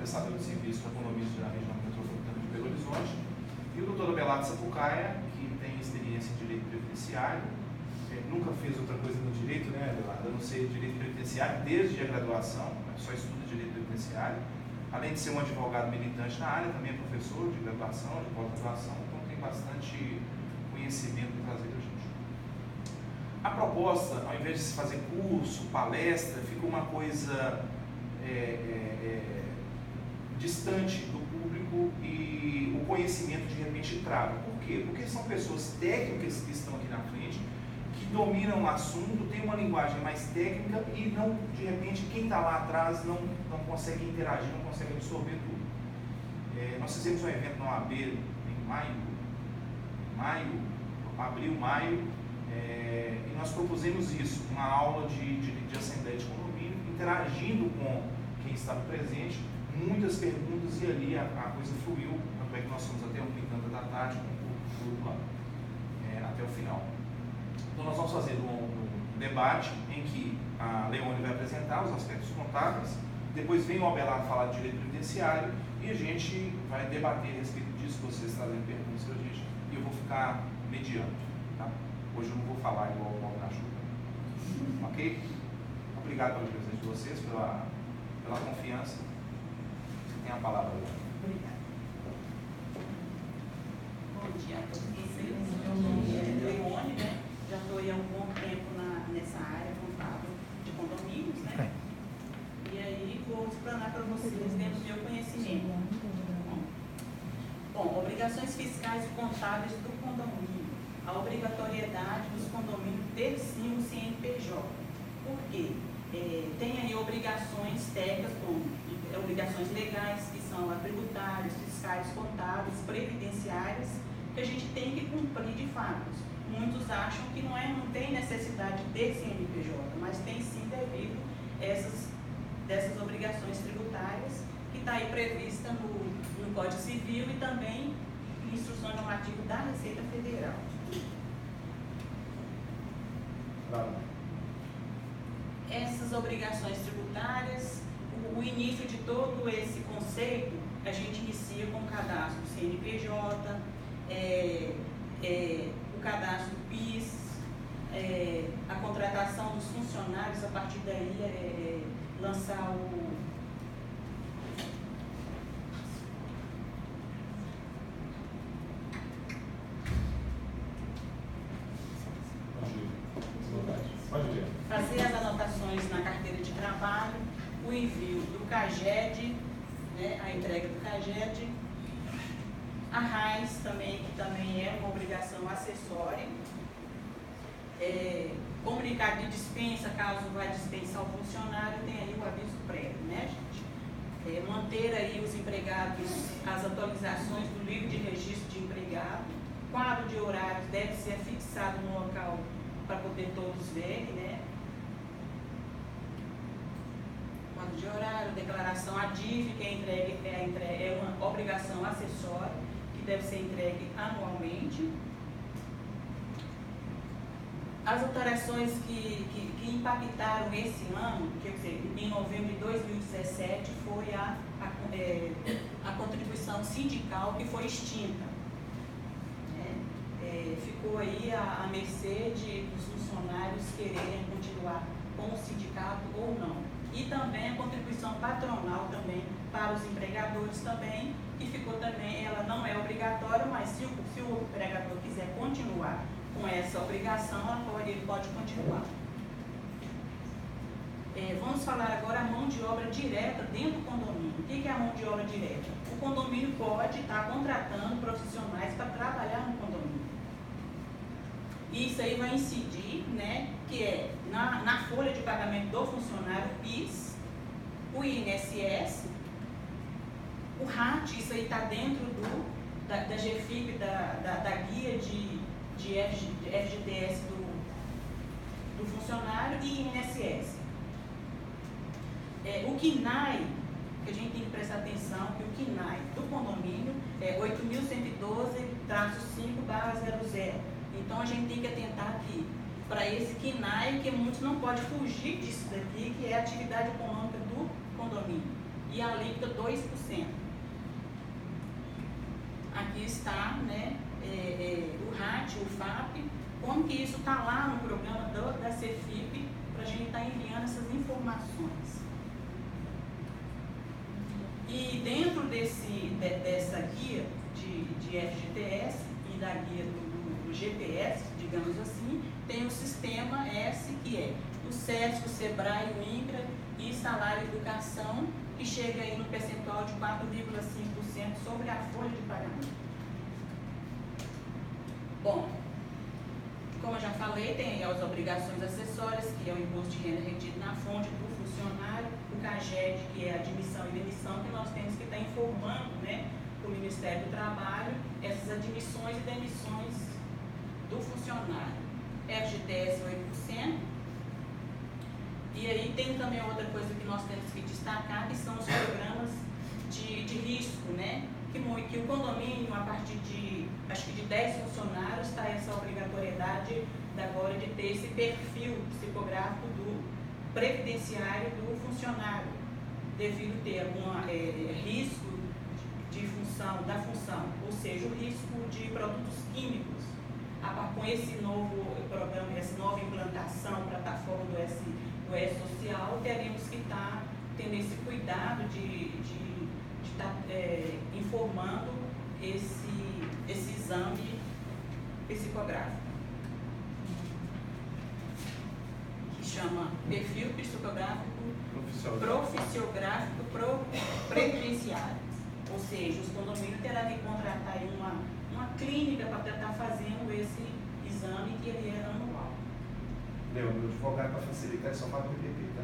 prestador de serviço para condomínios da região metropolitana de Belo Horizonte, e o doutor Abelardo Sapucaia, que tem experiência em direito previdenciário, nunca fez outra coisa no direito, né, Abelardo, a não ser direito previdenciário, desde a graduação, só estuda direito previdenciário, além de ser um advogado militante na área, também é professor de graduação, de pós-graduação, então tem bastante conhecimento para trazer a gente. A proposta, ao invés de se fazer curso, palestra, fica uma coisa distante do público e o conhecimento de repente trava. Por quê? Porque são pessoas técnicas que estão aqui na frente, que dominam o assunto, tem uma linguagem mais técnica e não, de repente, quem está lá atrás não consegue interagir, não consegue absorver tudo. Nós fizemos um evento na OAB em abril, maio, e nós propusemos isso, uma aula de assembleia de condomínio, interagindo com quem estava presente, muitas perguntas, e ali a coisa fluiu, tanto é que nós fomos até 1h30 da tarde com o grupo lá, até o final. Então nós vamos fazer um debate em que a Leone vai apresentar os aspectos contábeis, depois vem o Abelardo falar de direito previdenciário e a gente vai debater a respeito disso, vocês trazendo perguntas para a gente, e eu vou ficar mediando, tá? Hoje eu não vou falar igual o Paulo na chuva, ok? Obrigado pela presença de vocês, pela confiança. Você tem a palavra agora. Obrigada. Bom dia a todos vocês. Meu nome é Leone, né? Já estou há um bom tempo nessa área contábil de condomínios, né? E aí vou explanar para vocês dentro do meu conhecimento. Bom, obrigações fiscais e contábeis do condomínio. A obrigatoriedade dos condomínios ter sim o CNPJ. Por quê? Tem aí obrigações técnicas, como obrigações legais, que são a tributárias, fiscais, contábeis, previdenciárias, que a gente tem que cumprir de fato. Muitos acham que não tem necessidade de ter CNPJ, mas tem sim devido dessas obrigações tributárias, que está aí prevista no Código Civil e também em instrução normativa da Receita Federal. Essas obrigações tributárias, o início de todo esse conceito, a gente inicia com o cadastro do CNPJ, o cadastro PIS, a contratação dos funcionários, a partir daí lançar o... fazer as anotações na carteira de trabalho, o envio do CAGED, né, a entrega do CAGED, a RAIS também, que também é uma obrigação acessória, comunicado de dispensa, caso vá dispensar o funcionário, tem aí o aviso prévio, né, gente? Manter aí os empregados, as atualizações do livro de registro de empregado, quadro de horários deve ser fixado no local para poder todos verem, né? Quadro de horário, declaração ADIV, que é uma obrigação acessória, que deve ser entregue anualmente. As alterações que impactaram esse ano, quer dizer, em novembro de 2017, foi a contribuição sindical que foi extinta. Ficou aí à mercê dos funcionários quererem continuar com o sindicato ou não. E também a contribuição patronal também para os empregadores também, que ficou também, ela não é obrigatória, mas se o empregador quiser continuar com essa obrigação, ele pode continuar. Vamos falar agora a mão de obra direta dentro do condomínio. O que é a mão de obra direta? O condomínio pode estar contratando profissionais para trabalhar no condomínio. Isso aí vai incidir, né, que é na folha de pagamento do funcionário PIS, o INSS, o RAT, isso aí está dentro da GFIP, da guia de FGTS do funcionário, e INSS. O KNAI, que a gente tem que prestar atenção, que o KNAI do condomínio é 8.112-5/00. Então a gente tem que atentar aqui para esse KNAI, que muitos não podem fugir disso daqui, que é a atividade econômica do condomínio. e a alíquota 2%. Aqui está, né, o RAT, o FAP, como que isso está lá no programa da CEFIP, para a gente estar enviando essas informações. E dentro dessa guia de FGTS e da guia do GPS, digamos assim, tem o sistema S, que é o SESC, o SEBRAE, o INCRA e salário e educação, que chega aí no percentual de 4,5% sobre a folha de pagamento. Bom, como eu já falei, tem as obrigações acessórias, que é o imposto de renda retido na fonte do funcionário, o CAGED, que é a admissão e demissão, que nós temos que estar informando, né, o Ministério do Trabalho, essas admissões e demissões do funcionário. FGTS 8%. E aí tem também outra coisa que nós temos que destacar, que são os programas de risco, né? Que o condomínio, a partir de, acho que de 10 funcionários, está essa obrigatoriedade agora de ter esse perfil psicográfico do previdenciário do funcionário, devido ter algum risco da função, ou seja, o risco de produtos químicos. Com esse novo programa, essa nova implantação, plataforma do S Social, teremos que estar tendo esse cuidado de estar informando esse exame psicográfico, que chama perfil psicográfico profissiográfico previdenciário. Ou seja, os condomínios terão que contratar aí uma clínica para estar fazendo esse exame, que ele é anual. Meu advogado, para facilitar, só fala PPP, tá?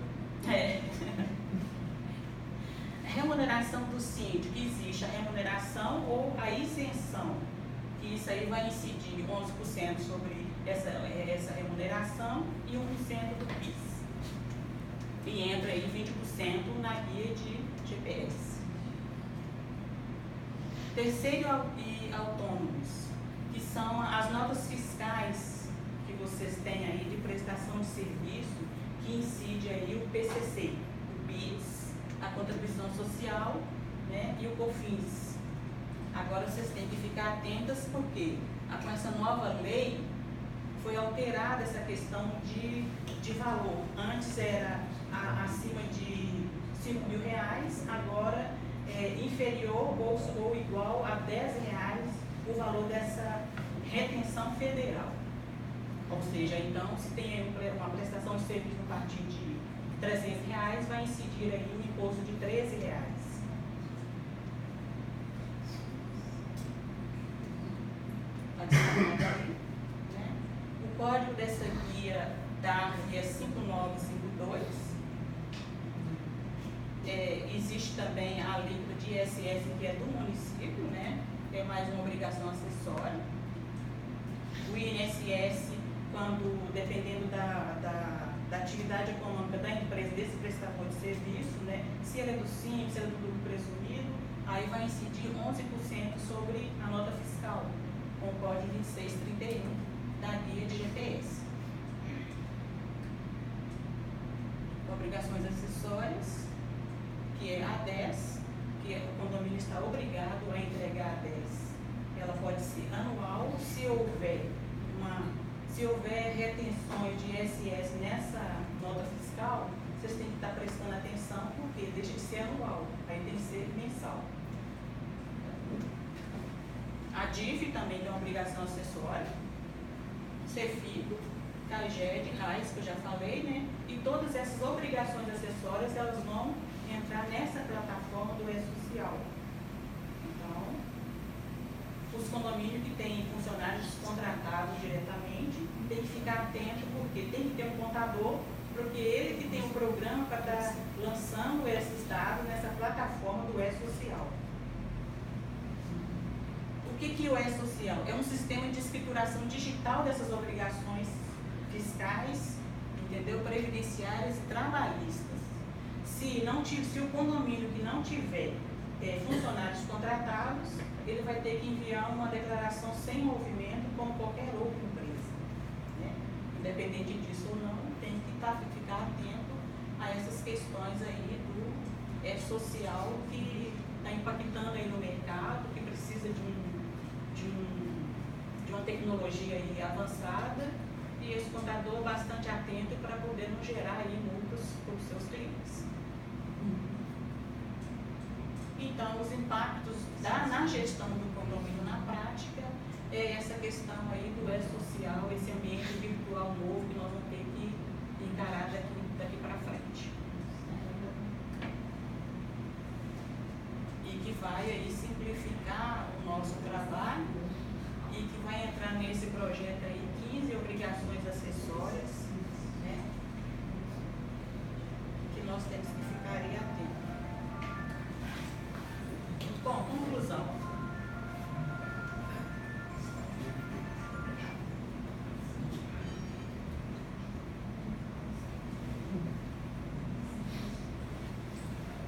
Remuneração do síndico, existe a remuneração ou a isenção, que isso aí vai incidir 11% sobre essa remuneração e 1% do PIS. E entra aí 20% na guia de GPS. Terceiro e autônomos, que são as notas fiscais que vocês têm aí de prestação de serviço, que incide aí o PCC, o PIS, a contribuição social, né, e o COFINS. Agora vocês têm que ficar atentas, porque com essa nova lei foi alterada essa questão de valor. Antes era acima de R$5.000, agora inferior ou igual a R$10 o valor dessa retenção federal. Ou seja, então, se tem uma prestação de serviço a partir de R$300, vai incidir aí um imposto de R$13. Né? O código dessa guia da guia 5952. Existe também a alíquota de ISS, que é do município, né? É mais uma obrigação acessória. O INSS, quando, dependendo da atividade econômica da empresa, desse prestador de serviço, né? Se ele é do simples, se ele é do lucro presumido, aí vai incidir 11% sobre a nota fiscal, com o código 2631 da guia de GPS. Obrigações acessórias, que é a 10, que o condomínio está obrigado a entregar a 10. Ela pode ser anual, se houver retenções de ISS nessa nota fiscal, vocês têm que estar prestando atenção, porque deixa de ser anual, aí tem que ser mensal. A DIF também tem uma obrigação acessória, CEFIP, CAGED, RAIS, que eu já falei, né? E todas essas obrigações acessórias, elas vão entrar nessa plataforma do E-Social. Então, os condomínios que têm funcionários contratados diretamente, tem que ficar atento, porque tem que ter um contador, porque ele que tem um programa para estar lançando esses dados nessa plataforma do E-Social. O que é o E-Social? É um sistema de escrituração digital dessas obrigações fiscais, entendeu? Previdenciárias e trabalhistas. Se o condomínio que não tiver funcionários contratados, ele vai ter que enviar uma declaração sem movimento, como qualquer outra empresa. Né? Independente disso ou não, tem que ficar atento a essas questões aí social que está impactando aí no mercado, que precisa de uma tecnologia aí avançada, e esse contador bastante atento para poder não gerar aí multas para os seus clientes. Então, os impactos na gestão do condomínio na prática é essa questão aí do social, esse ambiente virtual novo que nós vamos ter que encarar daqui para frente. E que vai aí simplificar o nosso trabalho e que vai entrar nesse projeto aí 15 obrigações acessórias, né, que nós temos que ficar aí atentos. Bom, conclusão.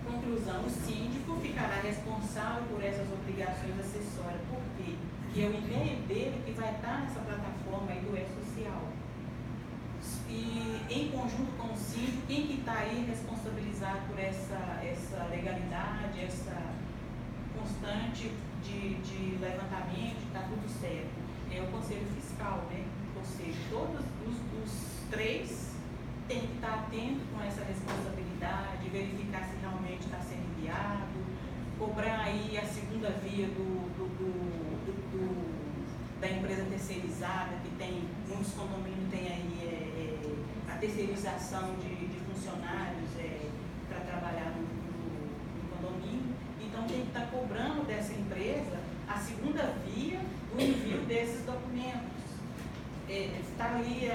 Conclusão, o síndico ficará responsável por essas obrigações acessórias. Por quê? Porque é o e-mail dele que vai estar nessa plataforma aí do E-Social. E em conjunto com o síndico, quem que está aí responsabilizado por essa legalidade, essa constante de levantamento, está tudo certo? É o Conselho Fiscal, né? Ou seja, todos os três têm que estar atentos com essa responsabilidade, verificar se realmente está sendo enviado, cobrar aí a segunda via da empresa terceirizada, que tem, muitos condomínios têm aí a terceirização de funcionários para trabalhar no condomínio. Então tem que estar cobrando dessa empresa a segunda via do envio desses documentos. Está ali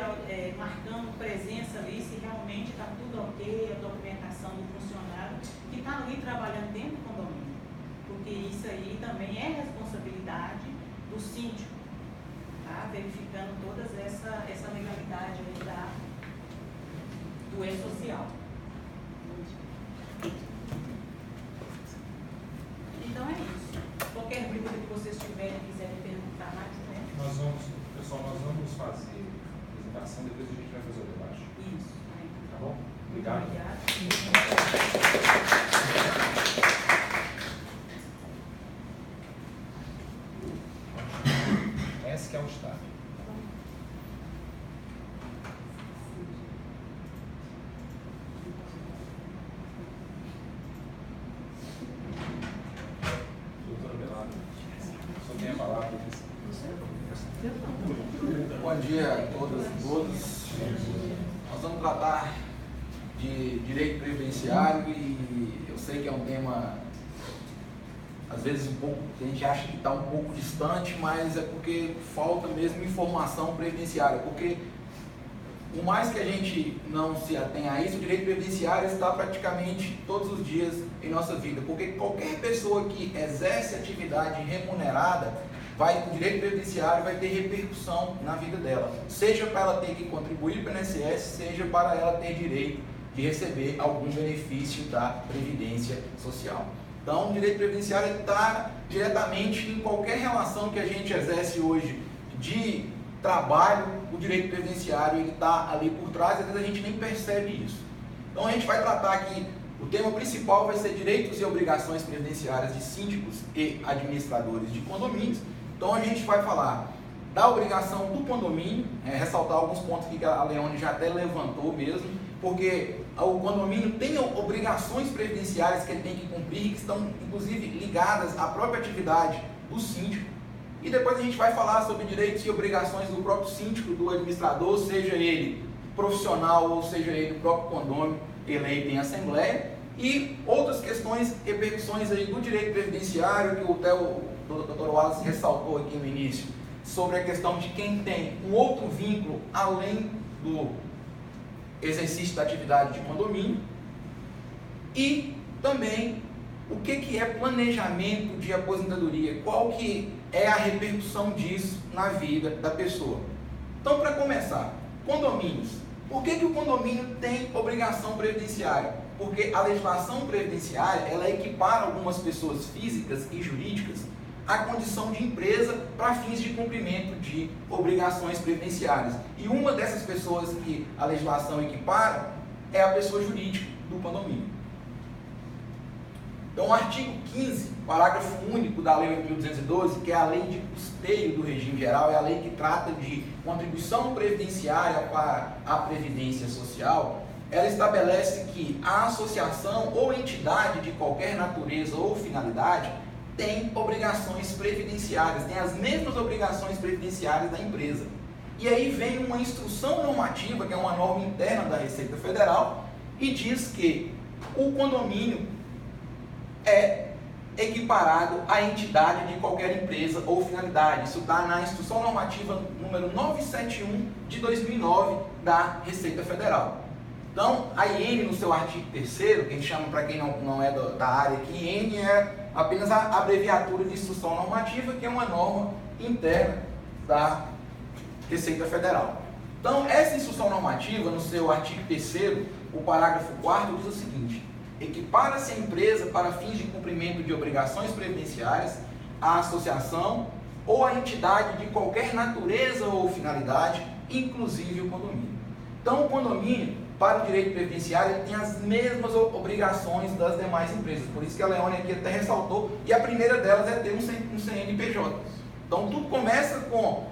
marcando presença ali, se realmente está tudo ok, a documentação do funcionário que está ali trabalhando dentro do condomínio. Porque isso aí também é responsabilidade do síndico, tá? Verificando toda essa legalidade aí do E-Social. Então é isso. Qualquer dúvida que vocês tiverem, quiserem perguntar mais, né? Pessoal, nós vamos fazer a apresentação, depois a gente vai fazer o debate. Isso. Tá bom? Obrigado. Esse que é o estado. Bom dia a todas e todos. Nós vamos tratar de direito previdenciário e eu sei que é um tema, às vezes, a gente acha que está um pouco distante, mas é porque falta mesmo informação previdenciária, porque por mais que a gente não se atenha a isso, o direito previdenciário está praticamente todos os dias em nossa vida, porque qualquer pessoa que exerce atividade remunerada, o direito previdenciário vai ter repercussão na vida dela, seja para ela ter que contribuir para o INSS, seja para ela ter direito de receber algum benefício da Previdência Social. Então, o direito previdenciário está diretamente em qualquer relação que a gente exerce hoje de trabalho, o direito previdenciário está ali por trás, às vezes a gente nem percebe isso. Então, a gente vai tratar aqui, o tema principal vai ser direitos e obrigações previdenciárias de síndicos e administradores de condomínios. Então a gente vai falar da obrigação do condomínio, ressaltar alguns pontos que a Leone já até levantou mesmo, porque o condomínio tem obrigações previdenciárias que ele tem que cumprir, que estão inclusive ligadas à própria atividade do síndico. E depois a gente vai falar sobre direitos e obrigações do próprio síndico, do administrador, seja ele profissional ou seja ele do próprio condômino eleito em assembleia, e outras questões, repercussões aí do direito previdenciário, que o Dr. Wallace ressaltou aqui no início, sobre a questão de quem tem um outro vínculo além do exercício da atividade de condomínio, e também o que é planejamento de aposentadoria, qual que é a repercussão disso na vida da pessoa. Então, para começar, condomínios. Por que o condomínio tem obrigação previdenciária? Porque a legislação previdenciária, ela equipara algumas pessoas físicas e jurídicas à condição de empresa para fins de cumprimento de obrigações previdenciárias. E uma dessas pessoas que a legislação equipara é a pessoa jurídica do condomínio. Então, o artigo 15, parágrafo único da Lei 8.212, que é a lei de custeio do regime geral, é a lei que trata de contribuição previdenciária para a Previdência Social, ela estabelece que a associação ou entidade de qualquer natureza ou finalidade tem obrigações previdenciárias, tem as mesmas obrigações previdenciárias da empresa. E aí vem uma instrução normativa, que é uma norma interna da Receita Federal, e diz que o condomínio é equiparado à entidade de qualquer empresa ou finalidade. Isso está na Instrução Normativa número 971 de 2009 da Receita Federal. Então, a IN, no seu artigo 3º, que a gente chama, para quem não é da área aqui, IN é apenas a abreviatura de Instrução Normativa, que é uma norma interna da Receita Federal. Então, essa Instrução Normativa, no seu artigo 3º, o parágrafo 4º, diz o seguinte: equipara-se a empresa para fins de cumprimento de obrigações previdenciárias, a associação ou a entidade de qualquer natureza ou finalidade, inclusive o condomínio. Então, o condomínio, para o direito previdenciário, ele tem as mesmas obrigações das demais empresas. Por isso que a Leone aqui até ressaltou, e a primeira delas é ter um CNPJ. Então, tudo começa com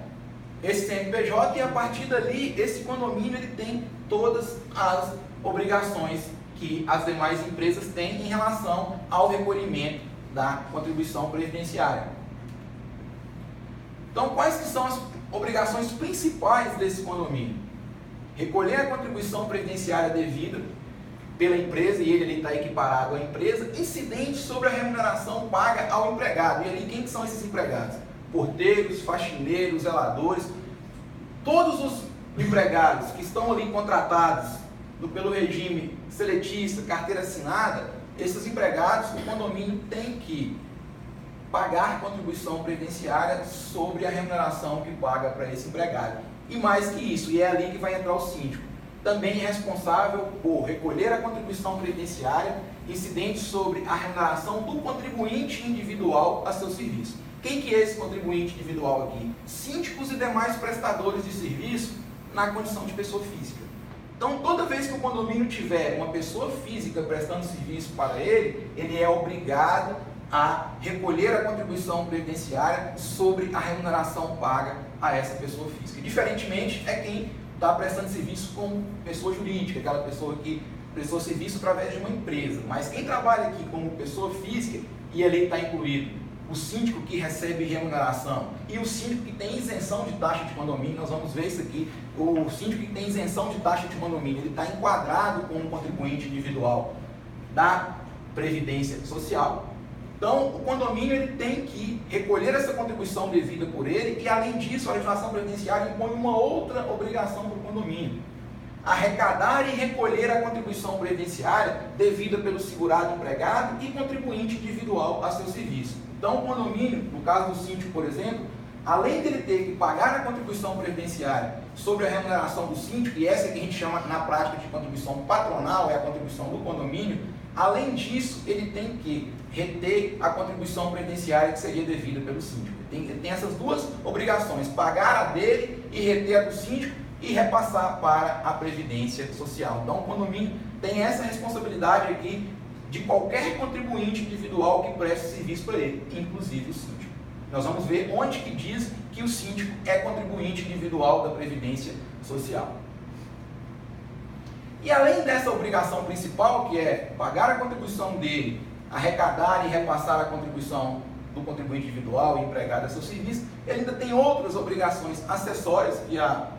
esse CNPJ e a partir dali, esse condomínio ele tem todas as obrigações que as demais empresas têm em relação ao recolhimento da contribuição previdenciária. Então, quais que são as obrigações principais desse condomínio? Recolher a contribuição previdenciária devida pela empresa, e ele está equiparado à empresa, incidente sobre a remuneração paga ao empregado. E ali, quem que são esses empregados? Porteiros, faxineiros, zeladores, todos os empregados que estão ali contratados pelo regime seletista, carteira assinada, esses empregados, o condomínio tem que pagar contribuição previdenciária sobre a remuneração que paga para esse empregado. E mais que isso, e é ali que vai entrar o síndico, também é responsável por recolher a contribuição previdenciária incidente sobre a remuneração do contribuinte individual a seu serviço. Quem que é esse contribuinte individual aqui? Síndicos e demais prestadores de serviço na condição de pessoa física. Então, toda vez que o condomínio tiver uma pessoa física prestando serviço para ele, ele é obrigado a recolher a contribuição previdenciária sobre a remuneração paga a essa pessoa física. Diferentemente, é quem está prestando serviço como pessoa jurídica, aquela pessoa que prestou serviço através de uma empresa. Mas quem trabalha aqui como pessoa física, e ali está incluído o síndico que recebe remuneração e o síndico que tem isenção de taxa de condomínio, nós vamos ver isso aqui, o síndico que tem isenção de taxa de condomínio, ele está enquadrado como contribuinte individual da Previdência Social. Então, o condomínio ele tem que recolher essa contribuição devida por ele e, além disso, a legislação previdenciária impõe uma outra obrigação para o condomínio: arrecadar e recolher a contribuição previdenciária devida pelo segurado empregado e contribuinte individual a seu serviço. Então, o condomínio, no caso do síndico, por exemplo, além dele ter que pagar a contribuição previdenciária sobre a remuneração do síndico, e essa que a gente chama na prática de contribuição patronal, é a contribuição do condomínio, além disso, ele tem que reter a contribuição previdenciária que seria devida pelo síndico. Ele tem essas duas obrigações: pagar a dele e reter a do síndico e repassar para a Previdência Social. Então, o condomínio tem essa responsabilidade aqui de qualquer contribuinte individual que preste serviço para ele, inclusive o síndico. Nós vamos ver onde que diz que o síndico é contribuinte individual da Previdência Social. E além dessa obrigação principal, que é pagar a contribuição dele, arrecadar e repassar a contribuição do contribuinte individual e empregado a seu serviço, ele ainda tem outras obrigações acessórias, que a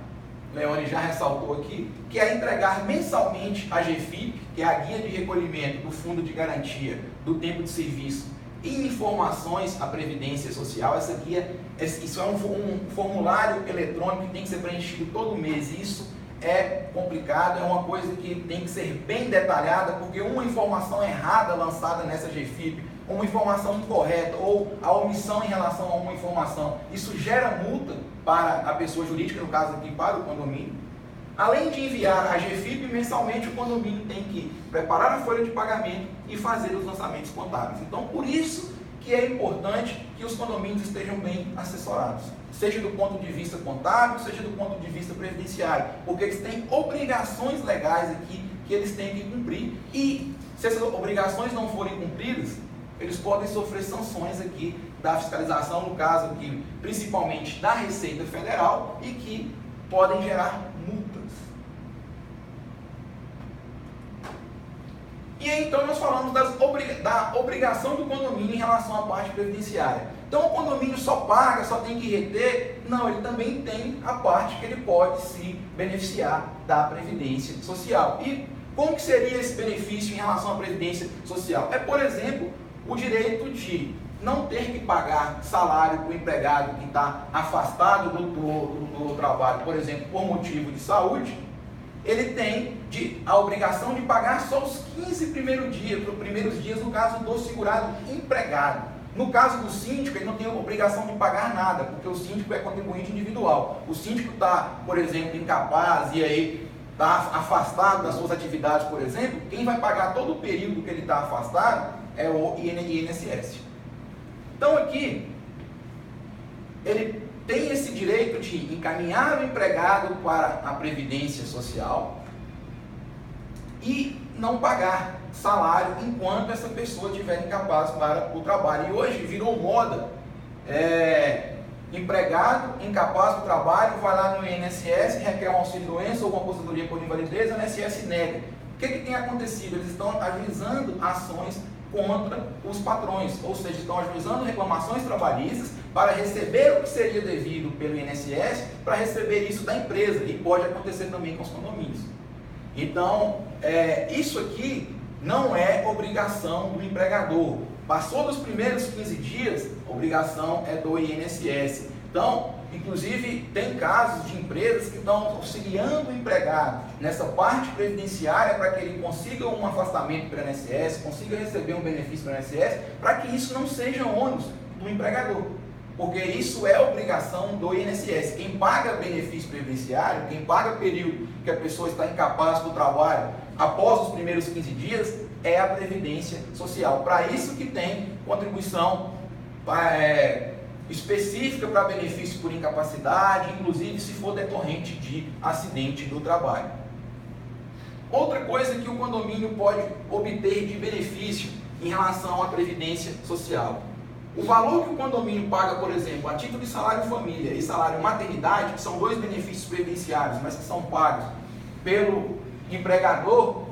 Leone já ressaltou aqui, que é entregar mensalmente a GFIP, que é a guia de recolhimento do Fundo de Garantia do Tempo de Serviço, e informações à Previdência Social. Essa guia, isso é um formulário eletrônico que tem que ser preenchido todo mês. Isso é complicado, é uma coisa que tem que ser bem detalhada, porque uma informação errada lançada nessa GFIP, uma informação incorreta ou a omissão em relação a uma informação, isso gera multa para a pessoa jurídica, no caso aqui para o condomínio. Além de enviar a GFIP mensalmente, o condomínio tem que preparar a folha de pagamento e fazer os lançamentos contábeis. Então, por isso que é importante que os condomínios estejam bem assessorados, seja do ponto de vista contábil, seja do ponto de vista previdenciário, porque eles têm obrigações legais aqui que eles têm que cumprir, e se essas obrigações não forem cumpridas, eles podem sofrer sanções aqui da fiscalização, no caso aqui, principalmente da Receita Federal, e que podem gerar multas. E aí, então, nós falamos da obrigação do condomínio em relação à parte previdenciária. Então, o condomínio só paga, só tem que reter? Não, ele também tem a parte que ele pode se beneficiar da Previdência Social. E como que seria esse benefício em relação à Previdência Social? É, por exemplo, o direito de não ter que pagar salário para o empregado que está afastado do trabalho, por exemplo, por motivo de saúde. Ele tem a obrigação de pagar só os 15 primeiros dias, no caso do segurado empregado. No caso do síndico, ele não tem a obrigação de pagar nada, porque o síndico é contribuinte individual. O síndico está, por exemplo, incapaz e aí está afastado das suas atividades, por exemplo, quem vai pagar todo o período que ele está afastado é o INSS. Então aqui, ele tem esse direito de encaminhar o empregado para a Previdência Social e não pagar salário enquanto essa pessoa estiver incapaz para o trabalho. E hoje virou moda, empregado incapaz para o trabalho, vai lá no INSS, requer um auxílio-doença ou uma aposentadoria por invalidez, o INSS nega. O que tem acontecido? Eles estão ajuizando ações contra os patrões, ou seja, estão ajuizando reclamações trabalhistas para receber o que seria devido pelo INSS, para receber isso da empresa, e pode acontecer também com os condomínios. Então, isso aqui não é obrigação do empregador. Passou dos primeiros 15 dias, a obrigação é do INSS. Então, inclusive, tem casos de empresas que estão auxiliando o empregado nessa parte previdenciária para que ele consiga um afastamento para o INSS, consiga receber um benefício para o INSS, para que isso não seja ônus do empregador. Porque isso é obrigação do INSS. Quem paga benefício previdenciário, quem paga período que a pessoa está incapaz do trabalho após os primeiros 15 dias, é a Previdência Social. Para isso que tem contribuição específica para benefício por incapacidade, inclusive se for decorrente de acidente do trabalho. Outra coisa que o condomínio pode obter de benefício em relação à Previdência Social. O valor que o condomínio paga, por exemplo, a título de salário família e salário maternidade, que são dois benefícios previdenciários, mas que são pagos pelo empregador,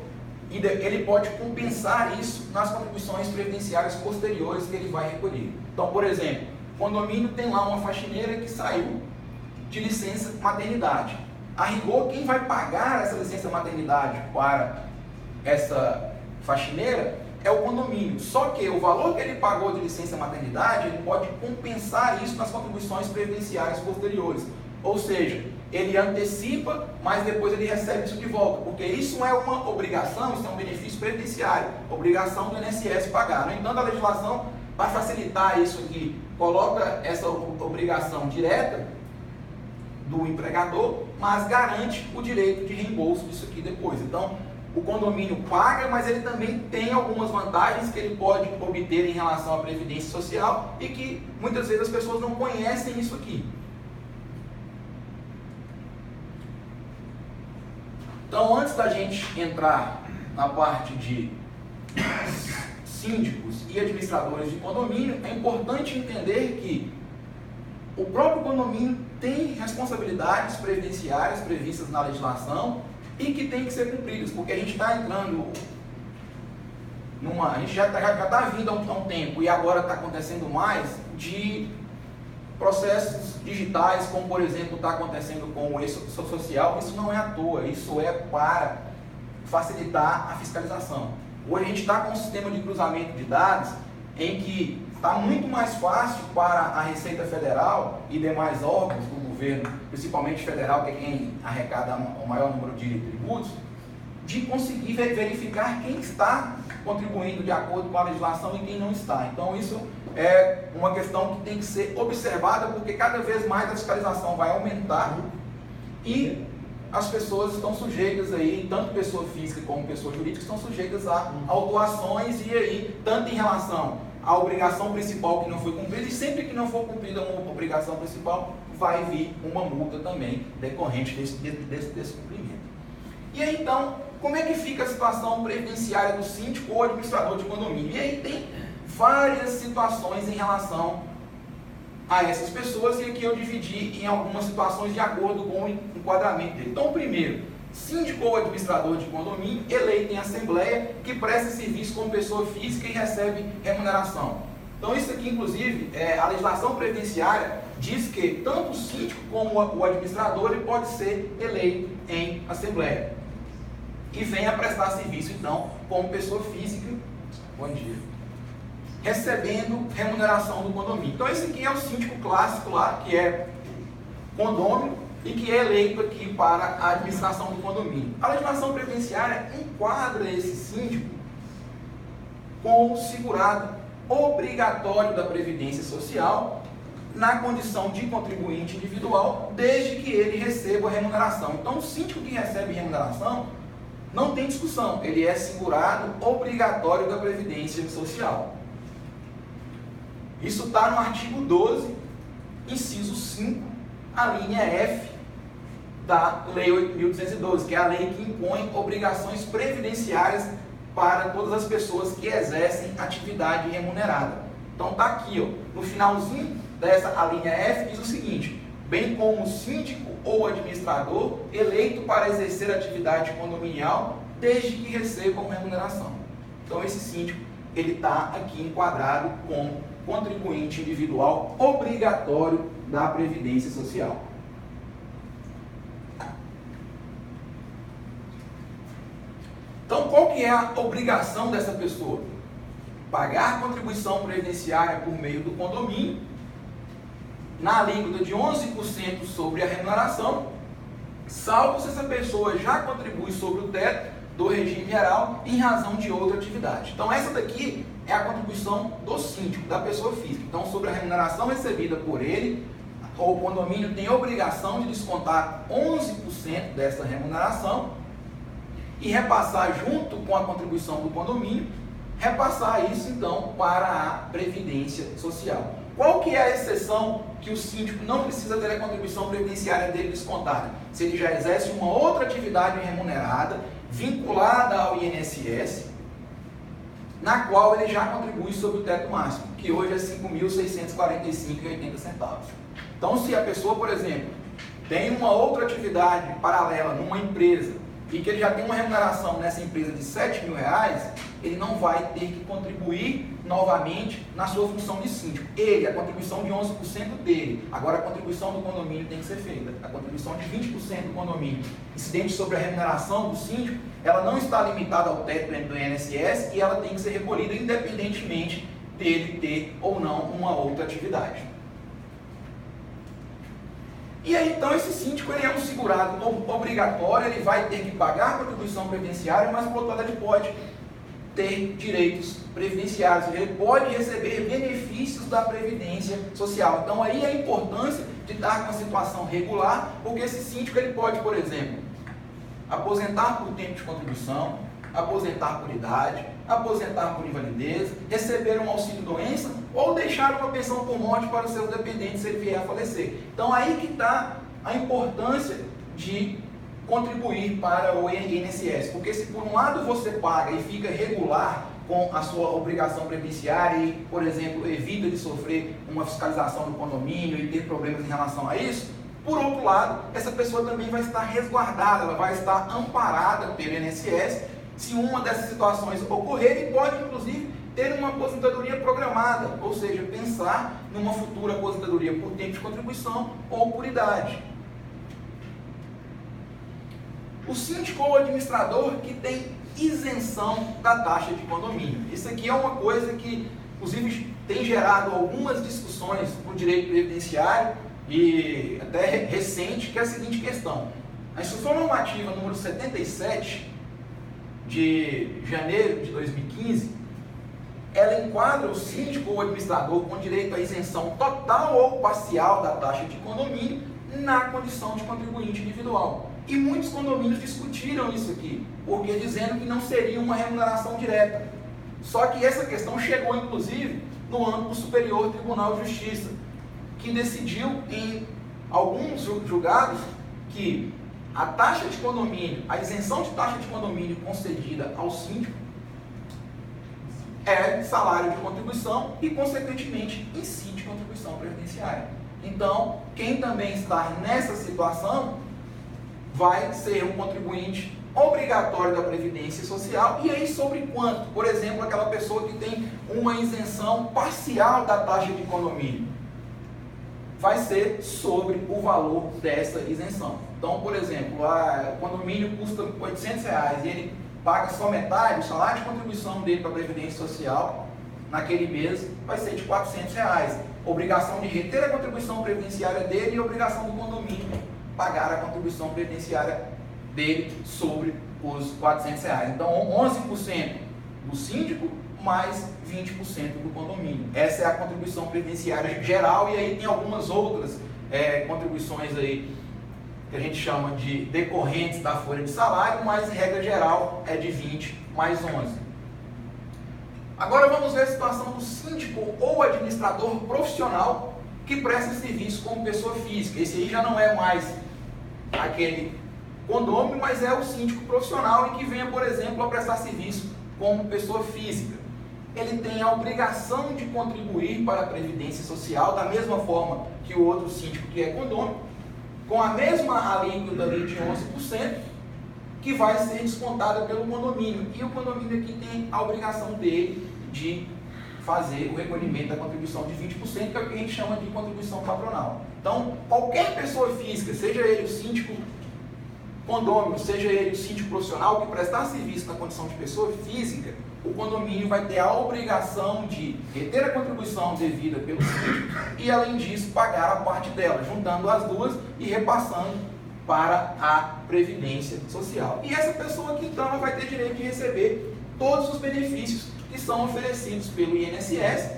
ele pode compensar isso nas contribuições previdenciárias posteriores que ele vai recolher. Então, por exemplo, o condomínio tem lá uma faxineira que saiu de licença maternidade. A rigor, quem vai pagar essa licença maternidade para essa faxineira é o condomínio. Só que o valor que ele pagou de licença maternidade, ele pode compensar isso nas contribuições previdenciárias posteriores. Ou seja, ele antecipa, mas depois ele recebe isso de volta, porque isso não é uma obrigação, isso é um benefício previdenciário, obrigação do INSS pagar. No entanto, a legislação, para facilitar isso aqui, coloca essa obrigação direta do empregador, mas garante o direito de reembolso disso aqui depois. Então, o condomínio paga, mas ele também tem algumas vantagens que ele pode obter em relação à Previdência Social e que muitas vezes as pessoas não conhecem isso aqui. Então, antes da gente entrar na parte de síndicos e administradores de condomínio, é importante entender que o próprio condomínio tem responsabilidades previdenciárias previstas na legislação e que tem que ser cumpridas, porque a gente está entrando a gente já está vindo há um tempo e agora está acontecendo mais de processos digitais, como por exemplo está acontecendo com o E-Social. Isso não é à toa, isso é para facilitar a fiscalização. Hoje a gente está com um sistema de cruzamento de dados em que está muito mais fácil para a Receita Federal e demais órgãos do governo, principalmente federal, que é quem arrecada o maior número de tributos, de conseguir verificar quem está contribuindo de acordo com a legislação e quem não está. Então isso é uma questão que tem que ser observada, porque cada vez mais a fiscalização vai aumentar e as pessoas estão sujeitas aí, tanto pessoa física como pessoa jurídica, estão sujeitas a autuações e aí, tanto em relação à obrigação principal que não foi cumprida, e sempre que não for cumprida uma obrigação principal, vai vir uma multa também decorrente desse cumprimento. E aí então, como é que fica a situação previdenciária do síndico ou administrador de condomínio? E aí tem várias situações em relação a essas pessoas, e aqui eu dividi em algumas situações de acordo com o enquadramento dele. Então, primeiro, síndico ou administrador de condomínio eleito em assembleia que presta serviço como pessoa física e recebe remuneração. Então, isso aqui, inclusive, a legislação previdenciária diz que tanto o síndico como o administrador ele pode ser eleito em assembleia e venha prestar serviço, então, como pessoa física, bom dia, recebendo remuneração do condomínio. Então, esse aqui é o síndico clássico lá, que é condômino e que é eleito aqui para a administração do condomínio. A legislação previdenciária enquadra esse síndico como segurado obrigatório da Previdência Social na condição de contribuinte individual, desde que ele receba a remuneração. Então, o síndico que recebe remuneração não tem discussão, ele é segurado obrigatório da Previdência Social. Isso está no artigo 12, inciso 5, a linha F da Lei 8.212, que é a lei que impõe obrigações previdenciárias para todas as pessoas que exercem atividade remunerada. Então está aqui, ó, no finalzinho dessa a linha F diz o seguinte: bem como o síndico ou administrador eleito para exercer atividade condominial desde que recebam remuneração. Então esse síndico ele está aqui enquadrado como contribuinte individual obrigatório da Previdência Social. Então, qual que é a obrigação dessa pessoa? Pagar contribuição previdenciária por meio do condomínio, na alíquota de 11% sobre a remuneração, salvo se essa pessoa já contribui sobre o teto do regime geral em razão de outra atividade. Então, essa daqui é a contribuição do síndico, da pessoa física. Então, sobre a remuneração recebida por ele, o condomínio tem a obrigação de descontar 11% dessa remuneração e repassar junto com a contribuição do condomínio, repassar isso então para a Previdência Social. Qual que é a exceção que o síndico não precisa ter a contribuição previdenciária dele descontada? Se ele já exerce uma outra atividade remunerada, vinculada ao INSS, na qual ele já contribui sobre o teto máximo, que hoje é R$ 5.645,80. Então, se a pessoa, por exemplo, tem uma outra atividade paralela numa empresa e que ele já tem uma remuneração nessa empresa de R$ 7.000, ele não vai ter que contribuir novamente na sua função de síndico. Ele, a contribuição de 11% dele. Agora a contribuição do condomínio tem que ser feita. A contribuição de 20% do condomínio incidente sobre a remuneração do síndico, ela não está limitada ao teto do INSS e ela tem que ser recolhida independentemente dele ter ou não uma outra atividade. E aí, então, esse síndico ele é um segurado obrigatório, ele vai ter que pagar a contribuição previdenciária, mas, por outro lado, ele pode ter direitos previdenciários, ele pode receber benefícios da Previdência Social. Então, aí a importância de estar com a situação regular, porque esse síndico ele pode, por exemplo, aposentar por tempo de contribuição, aposentar por idade, aposentar por invalidez, receber um auxílio-doença ou deixar uma pensão por morte para os seus dependentes se ele vier a falecer. Então aí que está a importância de contribuir para o INSS, porque se por um lado você paga e fica regular com a sua obrigação previdenciária e, por exemplo, evita de sofrer uma fiscalização do condomínio e ter problemas em relação a isso, por outro lado, essa pessoa também vai estar resguardada, ela vai estar amparada pelo INSS se uma dessas situações ocorrer, e pode, inclusive, ter uma aposentadoria programada, ou seja, pensar numa futura aposentadoria por tempo de contribuição ou por idade. O síndico ou administrador que tem isenção da taxa de condomínio. Isso aqui é uma coisa que, inclusive, tem gerado algumas discussões no direito previdenciário e até recente, que é a seguinte questão. A Instrução Normativa número 77, de janeiro de 2015, ela enquadra o síndico ou administrador com direito à isenção total ou parcial da taxa de condomínio na condição de contribuinte individual. E muitos condomínios discutiram isso aqui, porque dizendo que não seria uma remuneração direta. Só que essa questão chegou, inclusive, no âmbito do Superior Tribunal de Justiça, que decidiu em alguns julgados que a taxa de condomínio, a isenção de taxa de condomínio concedida ao síndico é salário de contribuição e, consequentemente, incide contribuição previdenciária. Então, quem também está nessa situação vai ser um contribuinte obrigatório da Previdência Social. E aí sobre quanto? Por exemplo, aquela pessoa que tem uma isenção parcial da taxa de condomínio. Vai ser sobre o valor dessa isenção. Então, por exemplo, o condomínio custa R$800 e ele paga só metade, o salário de contribuição dele para a Previdência Social naquele mês vai ser de R$400. Obrigação de reter a contribuição previdenciária dele e obrigação do condomínio pagar a contribuição previdenciária dele sobre os R$400. Então, 11% do síndico mais 20% do condomínio. Essa é a contribuição previdenciária geral, e aí tem algumas outras contribuições aí que a gente chama de decorrentes da folha de salário, mas regra geral é de 20 mais 11. Agora vamos ver a situação do síndico ou administrador profissional que presta serviço como pessoa física. Esse aí já não é mais aquele condômino, mas é o síndico profissional e que venha, por exemplo, a prestar serviço como pessoa física. Ele tem a obrigação de contribuir para a Previdência Social da mesma forma que o outro síndico que é condômino, com a mesma alíquota ali de 11%, que vai ser descontada pelo condomínio. E o condomínio aqui tem a obrigação dele de fazer o recolhimento da contribuição de 20%, que é o que a gente chama de contribuição patronal. Então, qualquer pessoa física, seja ele o síndico condômino, seja ele o síndico profissional, que prestar serviço na condição de pessoa física, o condomínio vai ter a obrigação de reter a contribuição devida pelo síndico e, além disso, pagar a parte dela, juntando as duas e repassando para a Previdência Social. E essa pessoa aqui, então, ela vai ter direito de receber todos os benefícios que são oferecidos pelo INSS,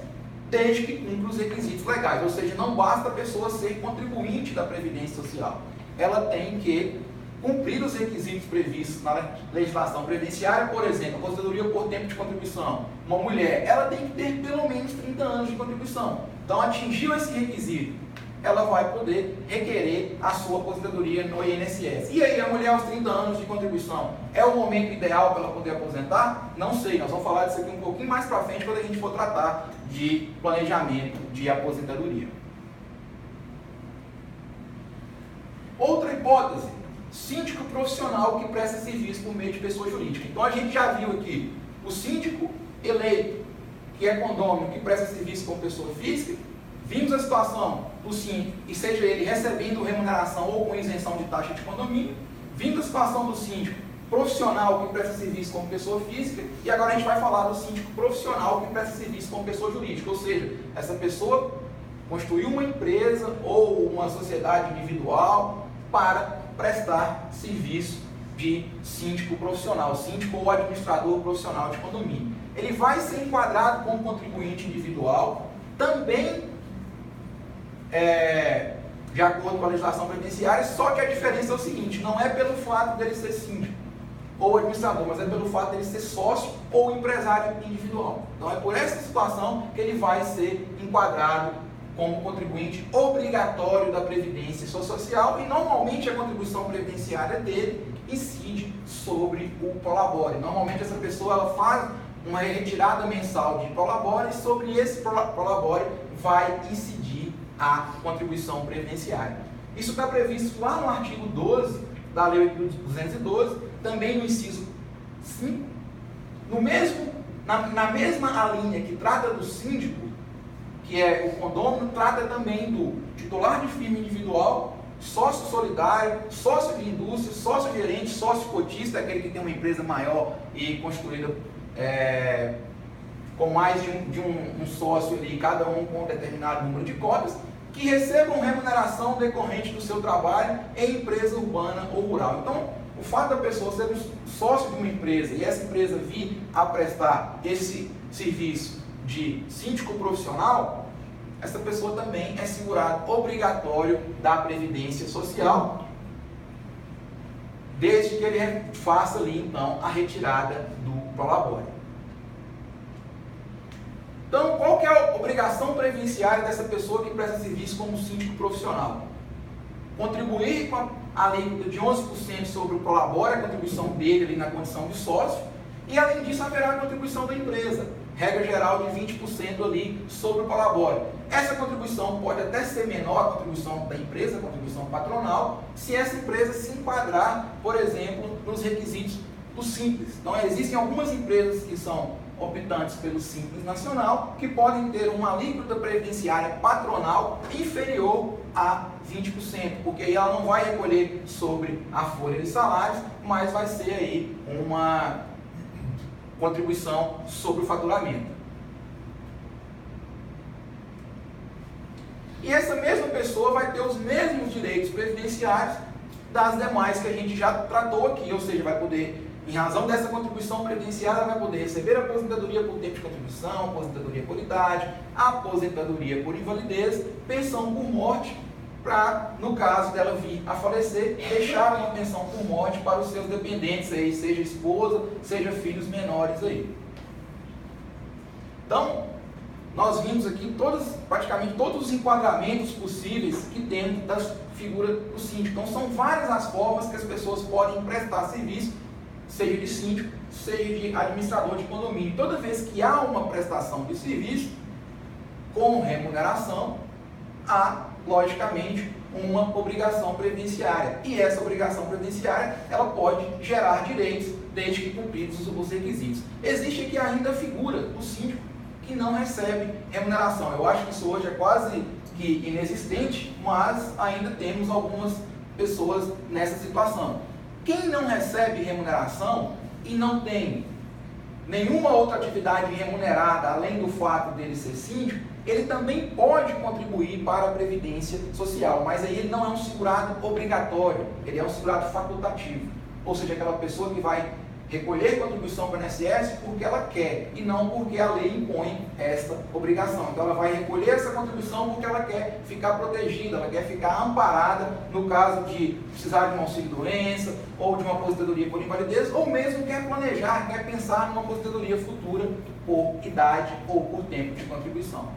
desde que cumpra os requisitos legais. Ou seja, não basta a pessoa ser contribuinte da Previdência Social. Ela tem que cumprir os requisitos previstos na legislação previdenciária. Por exemplo, a aposentadoria por tempo de contribuição. Uma mulher, ela tem que ter pelo menos 30 anos de contribuição. Então, atingiu esse requisito, ela vai poder requerer a sua aposentadoria no INSS. E aí, a mulher aos 30 anos de contribuição, é o momento ideal para ela poder aposentar? Não sei, nós vamos falar disso aqui um pouquinho mais para frente, quando a gente for tratar de planejamento de aposentadoria. Outra hipótese, síndico profissional que presta serviço por meio de pessoa jurídica. Então, a gente já viu aqui o síndico eleito, que é condômino, que presta serviço como pessoa física. Vimos a situação do síndico, e seja ele recebendo remuneração ou com isenção de taxa de condomínio. Vimos a situação do síndico profissional que presta serviço como pessoa física. E agora a gente vai falar do síndico profissional que presta serviço como pessoa jurídica. Ou seja, essa pessoa construiu uma empresa ou uma sociedade individual para prestar serviço de síndico profissional, síndico ou administrador profissional de condomínio. Ele vai ser enquadrado como contribuinte individual, também de acordo com a legislação previdenciária, só que a diferença é o seguinte, não é pelo fato dele ser síndico ou administrador, mas é pelo fato dele ser sócio ou empresário individual. Então é por essa situação que ele vai ser enquadrado como contribuinte obrigatório da Previdência Social, e normalmente a contribuição previdenciária dele incide sobre o prolabore. Normalmente essa pessoa ela faz uma retirada mensal de prolabore, e sobre esse prolabore vai incidir a contribuição previdenciária. Isso está previsto lá no artigo 12 da Lei 8.212, também no inciso 5, na mesma linha que trata do síndico, que é o condômino, trata também do titular de firma individual, sócio solidário, sócio de indústria, sócio gerente, sócio cotista, aquele que tem uma empresa maior e construída com mais de um sócio ali, cada um com um determinado número de cotas, que recebam remuneração decorrente do seu trabalho em empresa urbana ou rural. Então, o fato da pessoa ser um sócio de uma empresa e essa empresa vir a prestar esse serviço de síndico profissional, essa pessoa também é segurado obrigatório da Previdência Social, desde que ele faça ali, então, a retirada do prolabore. Então, qual que é a obrigação previdenciária dessa pessoa que presta serviço como síndico profissional? Contribuir com a alíquota de 11% sobre o prolabore, a contribuição dele ali na condição de sócio, e além disso haverá a contribuição da empresa. regra geral de 20% ali sobre o colabore. Essa contribuição pode até ser menor, a contribuição da empresa, a contribuição patronal, se essa empresa se enquadrar, por exemplo, nos requisitos do Simples. Então, existem algumas empresas que são optantes pelo Simples Nacional, que podem ter uma alíquota previdenciária patronal inferior a 20%, porque aí ela não vai recolher sobre a folha de salários, mas vai ser aí uma contribuição sobre o faturamento. E essa mesma pessoa vai ter os mesmos direitos previdenciários das demais que a gente já tratou aqui, ou seja, vai poder, em razão dessa contribuição previdenciária, vai poder receber a aposentadoria por tempo de contribuição, aposentadoria por idade, aposentadoria por invalidez, pensão por morte, para, no caso dela vir a falecer, deixar uma pensão por morte para os seus dependentes, aí, seja esposa, seja filhos menores aí. Então, nós vimos aqui praticamente todos os enquadramentos possíveis que temos da figura do síndico. Então, são várias as formas que as pessoas podem prestar serviço, seja de síndico, seja de administrador de condomínio. Toda vez que há uma prestação de serviço com remuneração, há, logicamente, uma obrigação previdenciária. E essa obrigação previdenciária, ela pode gerar direitos, desde que cumpridos os requisitos. Existe aqui ainda a figura do síndico, que não recebe remuneração. Eu acho que isso hoje é quase que inexistente, mas ainda temos algumas pessoas nessa situação. Quem não recebe remuneração e não tem nenhuma outra atividade remunerada, além do fato dele ser síndico, ele também pode contribuir para a Previdência Social, mas aí ele não é um segurado obrigatório, ele é um segurado facultativo. Ou seja, aquela pessoa que vai recolher contribuição para o INSS porque ela quer e não porque a lei impõe essa obrigação. Então ela vai recolher essa contribuição porque ela quer ficar protegida, ela quer ficar amparada no caso de precisar de um auxílio-doença ou de uma aposentadoria por invalidez, ou mesmo quer planejar, quer pensar numa aposentadoria futura por idade ou por tempo de contribuição.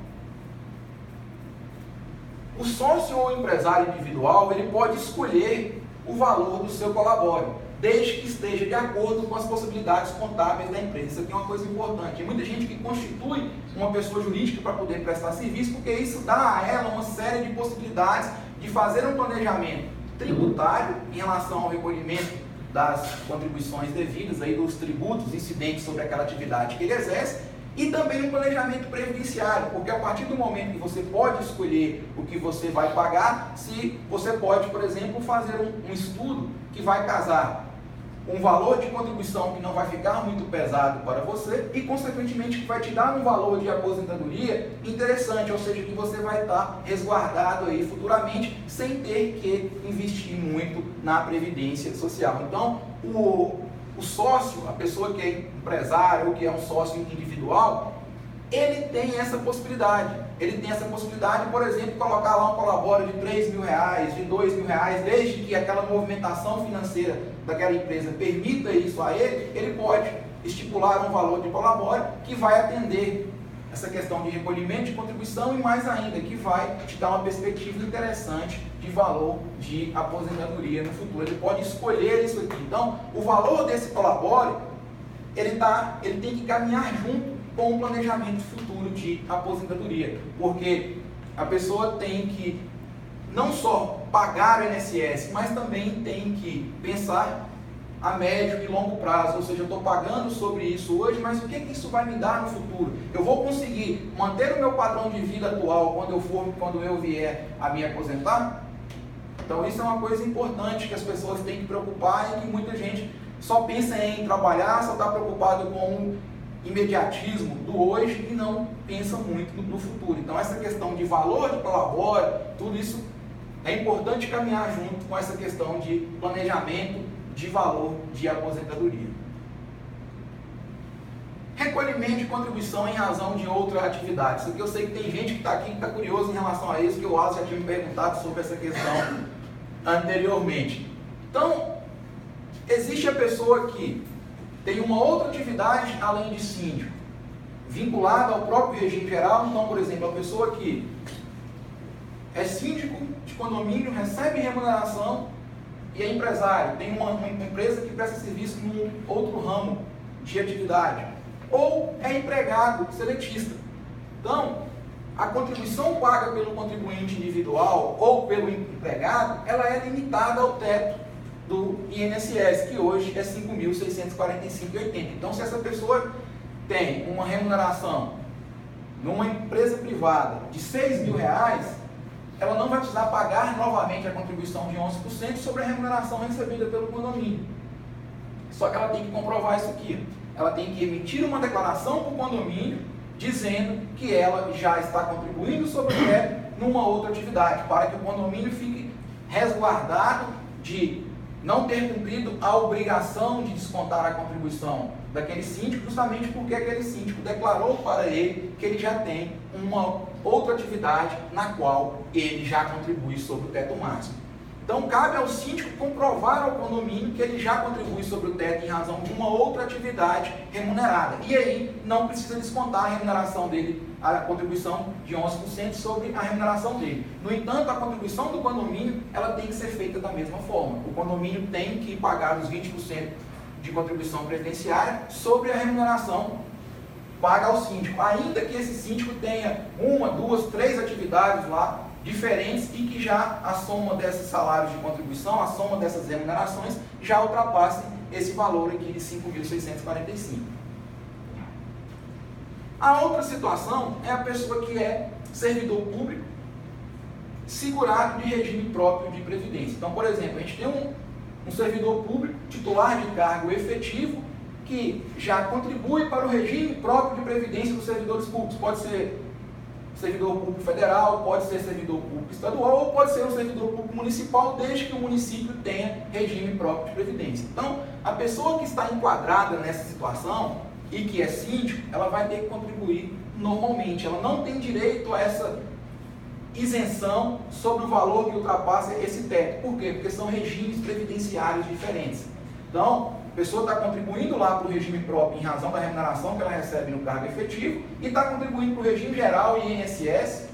O sócio ou empresário individual, ele pode escolher o valor do seu colabore, desde que esteja de acordo com as possibilidades contábeis da empresa. Isso aqui é uma coisa importante. Tem muita gente que constitui uma pessoa jurídica para poder prestar serviço, porque isso dá a ela uma série de possibilidades de fazer um planejamento tributário em relação ao recolhimento das contribuições devidas, aí dos tributos incidentes sobre aquela atividade que ele exerce, e também um planejamento previdenciário, porque a partir do momento que você pode escolher o que você vai pagar, se você pode, por exemplo, fazer um estudo que vai casar um valor de contribuição que não vai ficar muito pesado para você e, consequentemente, que vai te dar um valor de aposentadoria interessante, ou seja, que você vai estar resguardado aí futuramente sem ter que investir muito na Previdência Social. Então, o sócio, a pessoa que é empresário ou que é um sócio individual, ele tem essa possibilidade. Ele tem essa possibilidade, por exemplo, de colocar lá um colabore de R$3.000, de R$2.000, desde que aquela movimentação financeira daquela empresa permita isso a ele, ele pode estipular um valor de colabore que vai atender essa questão de recolhimento de contribuição e mais ainda, que vai te dar uma perspectiva interessante de valor de aposentadoria no futuro. Ele pode escolher isso aqui. Então, o valor desse colabore, ele tem que caminhar junto com o planejamento futuro de aposentadoria, porque a pessoa tem que não só pagar o INSS, mas também tem que pensar a médio e longo prazo, ou seja, eu estou pagando sobre isso hoje, mas o que isso vai me dar no futuro? Eu vou conseguir manter o meu padrão de vida atual quando eu vier a me aposentar? Então isso é uma coisa importante que as pessoas têm que preocupar e que muita gente só pensa em trabalhar, só está preocupado com o imediatismo do hoje e não pensa muito no futuro. Então essa questão de valor de colabore, tudo isso é importante caminhar junto com essa questão de planejamento de valor de aposentadoria. Recolhimento de contribuição em razão de outra atividade. Isso aqui eu sei que tem gente que está aqui que está curioso em relação a isso, que o Alisson já tinha me perguntado sobre essa questão anteriormente. Então, existe a pessoa que tem uma outra atividade além de síndico, vinculada ao próprio regime geral. Então, por exemplo, a pessoa que é síndico de condomínio, recebe remuneração e é empresário, tem uma empresa que presta serviço num outro ramo de atividade. ou é empregado seletista. Então, a contribuição paga pelo contribuinte individual ou pelo empregado, ela é limitada ao teto do INSS, que hoje é R$ 5.645,80. Então, se essa pessoa tem uma remuneração numa empresa privada de R$ 6.000, ela não vai precisar pagar novamente a contribuição de 11% sobre a remuneração recebida pelo condomínio. Só que ela tem que comprovar isso aqui. Ela tem que emitir uma declaração para o condomínio dizendo que ela já está contribuindo sobre o teto numa outra atividade, para que o condomínio fique resguardado de não ter cumprido a obrigação de descontar a contribuição daquele síndico, justamente porque aquele síndico declarou para ele que ele já tem uma outra atividade na qual ele já contribui sobre o teto máximo. Então, cabe ao síndico comprovar ao condomínio que ele já contribui sobre o teto em razão de uma outra atividade remunerada. E aí, não precisa descontar a remuneração dele, a contribuição de 11% sobre a remuneração dele. No entanto, a contribuição do condomínio, ela tem que ser feita da mesma forma. O condomínio tem que pagar os 20% de contribuição previdenciária sobre a remuneração paga ao síndico. Ainda que esse síndico tenha 1, 2, 3 atividades lá, diferentes e que já a soma desses salários de contribuição, a soma dessas remunerações, já ultrapassem esse valor aqui de 5.645. A outra situação é a pessoa que é servidor público segurado de regime próprio de previdência. Então, por exemplo, a gente tem um servidor público titular de cargo efetivo que já contribui para o regime próprio de previdência dos servidores públicos. Pode ser servidor público federal, pode ser servidor público estadual ou pode ser um servidor público municipal, desde que o município tenha regime próprio de previdência. Então, a pessoa que está enquadrada nessa situação e que é síndico, ela vai ter que contribuir normalmente. Ela não tem direito a essa isenção sobre o valor que ultrapassa esse teto. Por quê? Porque são regimes previdenciários diferentes. Então, a pessoa está contribuindo lá para o regime próprio em razão da remuneração que ela recebe no cargo efetivo e está contribuindo para o regime geral e INSS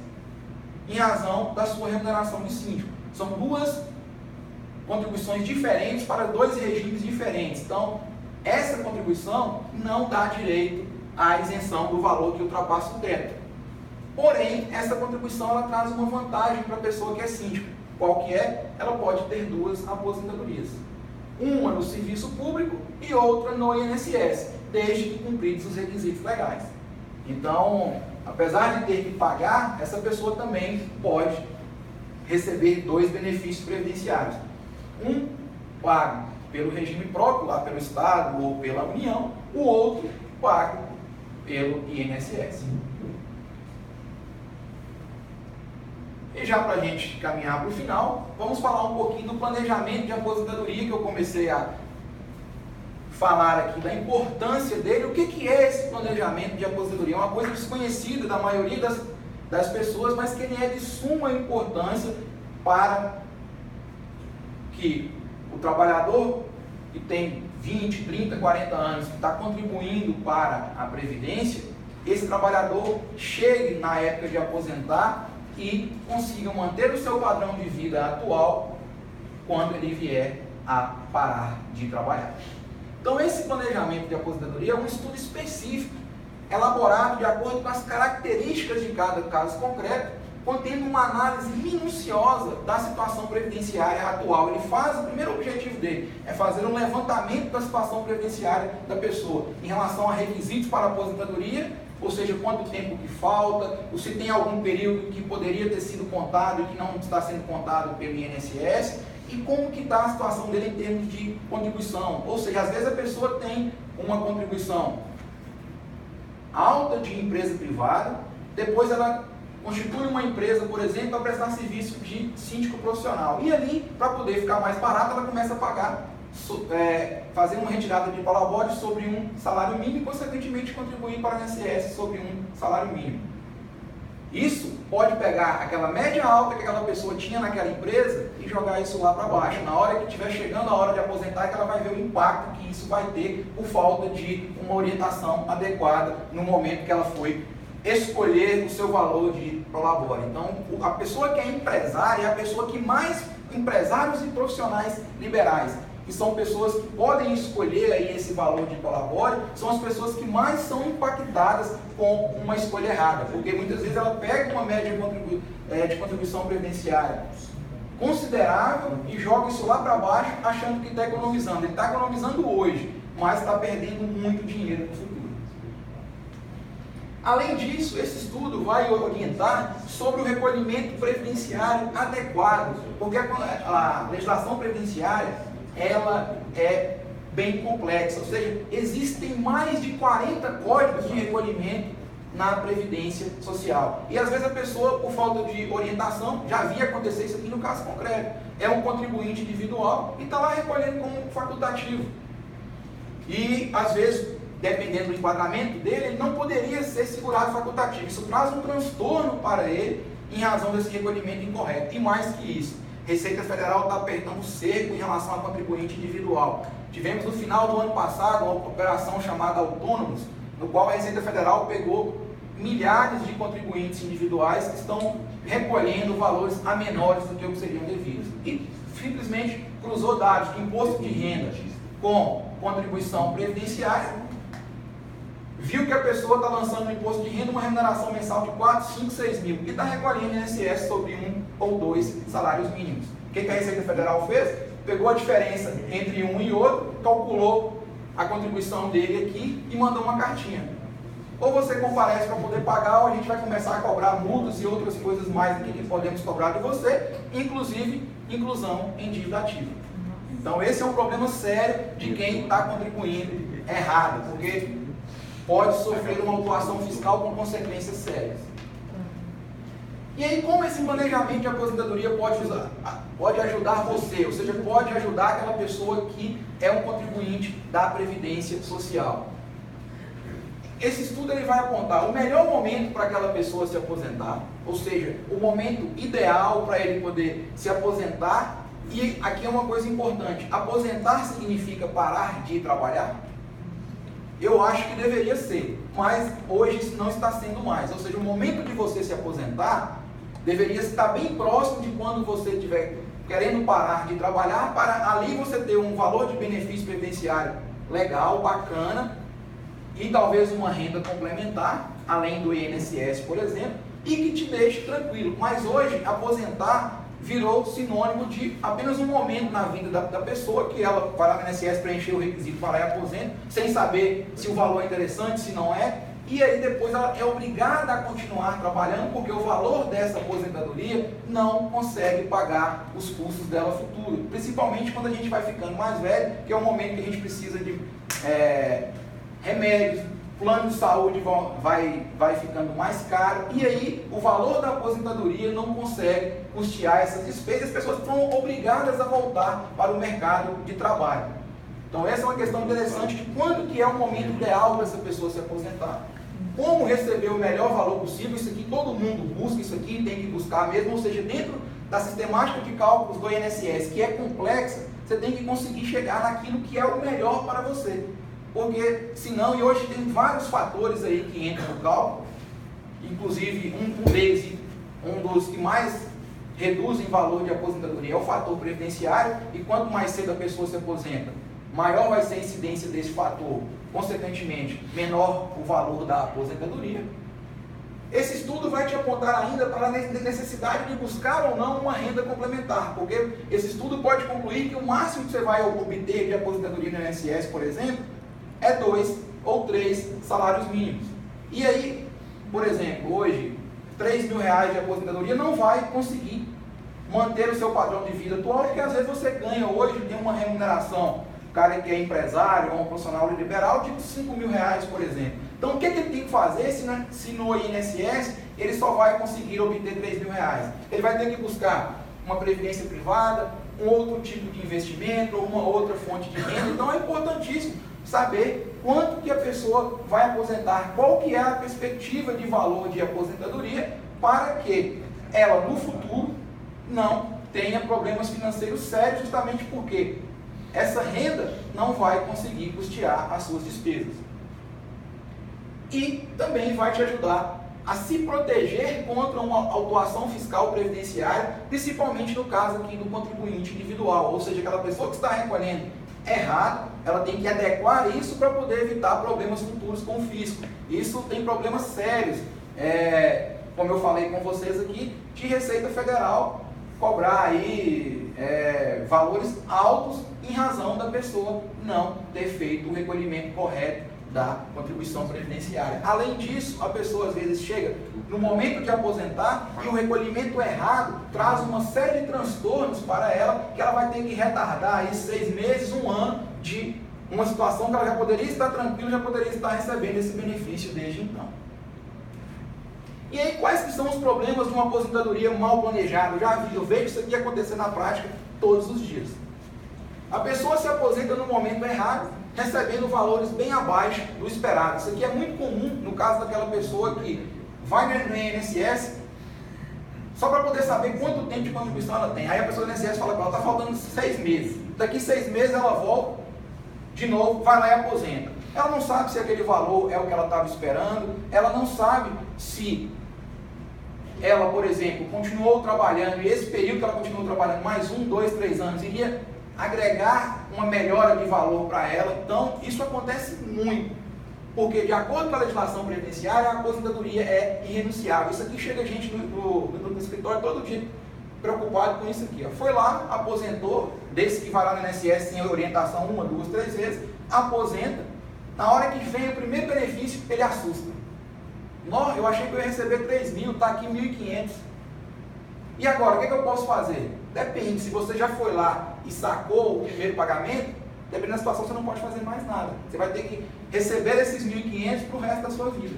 em razão da sua remuneração de síndico. São duas contribuições diferentes para dois regimes diferentes. Então, essa contribuição não dá direito à isenção do valor que ultrapassa o teto. Porém, essa contribuição ela traz uma vantagem para a pessoa que é síndico. Qual que é? Ela pode ter duas aposentadorias. Uma no serviço público e outra no INSS, desde que cumpridos os requisitos legais. Então, apesar de ter que pagar, essa pessoa também pode receber dois benefícios previdenciários. Um pago pelo regime próprio, lá pelo Estado ou pela União, o outro pago pelo INSS. E já para a gente caminhar para o final, vamos falar um pouquinho do planejamento de aposentadoria, que eu comecei a falar aqui da importância dele. O que é esse planejamento de aposentadoria? É uma coisa desconhecida da maioria das pessoas, mas que ele é de suma importância para que o trabalhador que tem 20, 30, 40 anos, que está contribuindo para a Previdência, esse trabalhador chegue na época de aposentar e consiga manter o seu padrão de vida atual quando ele vier a parar de trabalhar. Então, esse planejamento de aposentadoria é um estudo específico, elaborado de acordo com as características de cada caso concreto, contendo uma análise minuciosa da situação previdenciária atual. Ele faz, o primeiro objetivo dele é fazer um levantamento da situação previdenciária da pessoa em relação a requisitos para a aposentadoria, ou seja, quanto tempo que falta, ou se tem algum período que poderia ter sido contado e que não está sendo contado pelo INSS, e como que está a situação dele em termos de contribuição. Ou seja, às vezes a pessoa tem uma contribuição alta de empresa privada, depois ela constitui uma empresa, por exemplo, para prestar serviço de síndico profissional. E ali, para poder ficar mais barato, ela começa a pagar, fazer uma retirada de palabode sobre um salário mínimo e, consequentemente, contribuir para o INSS sobre um salário mínimo. Isso pode pegar aquela média alta que aquela pessoa tinha naquela empresa e jogar isso lá para baixo. Na hora que estiver chegando a hora de aposentar, que ela vai ver o impacto que isso vai ter por falta de uma orientação adequada no momento que ela foi escolher o seu valor de prolabore. Então, a pessoa que é empresária é a pessoa que mais, empresários e profissionais liberais, que são pessoas que podem escolher aí esse valor de colabore, são as pessoas que mais são impactadas com uma escolha errada, porque muitas vezes ela pega uma média de contribuição previdenciária considerável e joga isso lá para baixo achando que está economizando. Ele está economizando hoje, mas está perdendo muito dinheiro no futuro. Além disso, esse estudo vai orientar sobre o recolhimento previdenciário adequado, porque a legislação previdenciária ela é bem complexa, ou seja, existem mais de 40 códigos de recolhimento na Previdência Social. E às vezes a pessoa, por falta de orientação, já via acontecer isso aqui no caso concreto, é um contribuinte individual e está lá recolhendo como facultativo. E às vezes, dependendo do enquadramento dele, ele não poderia ser segurado facultativo. Isso traz um transtorno para ele em razão desse recolhimento incorreto. E mais que isso, a Receita Federal está apertando o cerco em relação ao contribuinte individual. Tivemos no final do ano passado uma operação chamada Autônomos, no qual a Receita Federal pegou milhares de contribuintes individuais que estão recolhendo valores a menores do que o que seriam devidos. E simplesmente cruzou dados de imposto de renda com contribuição previdenciária, viu que a pessoa está lançando no imposto de renda uma remuneração mensal de 4, 5, 6 mil e está recolhendo INSS sobre 1 ou 2 salários mínimos. O que a Receita Federal fez? Pegou a diferença entre um e outro, calculou a contribuição dele aqui e mandou uma cartinha. Ou você comparece para poder pagar, ou a gente vai começar a cobrar multas e outras coisas mais aqui que podemos cobrar de você, inclusive inclusão em dívida ativa. Então esse é um problema sério de quem está contribuindo errado, porque pode sofrer uma autuação fiscal com consequências sérias. E aí, como esse planejamento de aposentadoria pode ajudar você, ou seja, pode ajudar aquela pessoa que é um contribuinte da Previdência Social? Esse estudo ele vai apontar o melhor momento para aquela pessoa se aposentar, ou seja, o momento ideal para ele poder se aposentar. E aqui é uma coisa importante: aposentar significa parar de trabalhar? Eu acho que deveria ser, mas hoje isso não está sendo mais. Ou seja, o momento de você se aposentar deveria estar bem próximo de quando você estiver querendo parar de trabalhar, para ali você ter um valor de benefício previdenciário legal, bacana, e talvez uma renda complementar, além do INSS, por exemplo, e que te deixe tranquilo. Mas hoje, aposentar virou sinônimo de apenas um momento na vida da pessoa, que ela vai lá no INSS preencher o requisito para ir aposento, sem saber se o valor é interessante, se não é, e aí depois ela é obrigada a continuar trabalhando, porque o valor dessa aposentadoria não consegue pagar os custos dela futuro, principalmente quando a gente vai ficando mais velho, que é o momento que a gente precisa de remédios, plano de saúde vai ficando mais caro, e aí o valor da aposentadoria não consegue custear essas despesas, as pessoas são obrigadas a voltar para o mercado de trabalho. Então essa é uma questão interessante de quando que é o momento ideal para essa pessoa se aposentar. Como receber o melhor valor possível, isso aqui todo mundo busca, isso aqui tem que buscar mesmo, ou seja, dentro da sistemática de cálculos do INSS, que é complexa, você tem que conseguir chegar naquilo que é o melhor para você. Porque senão, e hoje tem vários fatores aí que entram no cálculo, inclusive um deles, um dos que mais reduzem o valor de aposentadoria é o fator previdenciário, e quanto mais cedo a pessoa se aposenta, maior vai ser a incidência desse fator, consequentemente, menor o valor da aposentadoria. Esse estudo vai te apontar ainda para a necessidade de buscar ou não uma renda complementar, porque esse estudo pode concluir que o máximo que você vai obter de aposentadoria no INSS, por exemplo, é 2 ou 3 salários mínimos. E aí, por exemplo, hoje, R$3.000 de aposentadoria não vai conseguir manter o seu padrão de vida atual, porque às vezes você ganha hoje, tem uma remuneração, o cara que é empresário ou um profissional liberal, de R$5.000, por exemplo. Então o que ele tem que fazer se no INSS ele só vai conseguir obter R$3.000? Ele vai ter que buscar uma previdência privada, um outro tipo de investimento, ou uma outra fonte de renda. Então é importantíssimo saber quanto que a pessoa vai aposentar, qual que é a perspectiva de valor de aposentadoria, para que ela no futuro não tenha problemas financeiros sérios, justamente porque essa renda não vai conseguir custear as suas despesas. E também vai te ajudar a se proteger contra uma autuação fiscal previdenciária, principalmente no caso aqui do contribuinte individual, ou seja, aquela pessoa que está recolhendo errado, ela tem que adequar isso para poder evitar problemas futuros com o fisco. Isso tem problemas sérios, como eu falei com vocês aqui, de Receita Federal cobrar aí valores altos em razão da pessoa não ter feito o recolhimento correto da contribuição previdenciária. Além disso, a pessoa às vezes chega no momento de aposentar e o recolhimento errado traz uma série de transtornos para ela, que ela vai ter que retardar aí 6 meses, 1 ano de uma situação que ela já poderia estar tranquila, já poderia estar recebendo esse benefício desde então. E aí, quais que são os problemas de uma aposentadoria mal planejada? Eu vejo isso aqui acontecer na prática todos os dias. A pessoa se aposenta no momento errado, recebendo valores bem abaixo do esperado. Isso aqui é muito comum no caso daquela pessoa que vai no INSS só para poder saber quanto tempo de contribuição ela tem. Aí a pessoa do INSS fala que ela está faltando 6 meses. Daqui 6 meses ela volta de novo, vai lá e aposenta. Ela não sabe se aquele valor é o que ela estava esperando, ela não sabe se ela, por exemplo, continuou trabalhando e esse período que ela continuou trabalhando, mais 1, 2, 3 anos, iria agregar uma melhora de valor para ela. Então, isso acontece muito, porque de acordo com a legislação previdenciária, a aposentadoria é irrenunciável. Isso aqui chega a gente no escritório todo dia preocupado com isso aqui. Ó. Foi lá, aposentou, desse que vai lá no INSS sem orientação 1, 2, 3 vezes, aposenta, na hora que vem o primeiro benefício, ele assusta. Eu achei que eu ia receber 3 mil, está aqui 1.500. E agora, o que eu posso fazer? Depende, se você já foi lá e sacou o primeiro pagamento, dependendo da situação, você não pode fazer mais nada. Você vai ter que receber esses 1.500 para o resto da sua vida.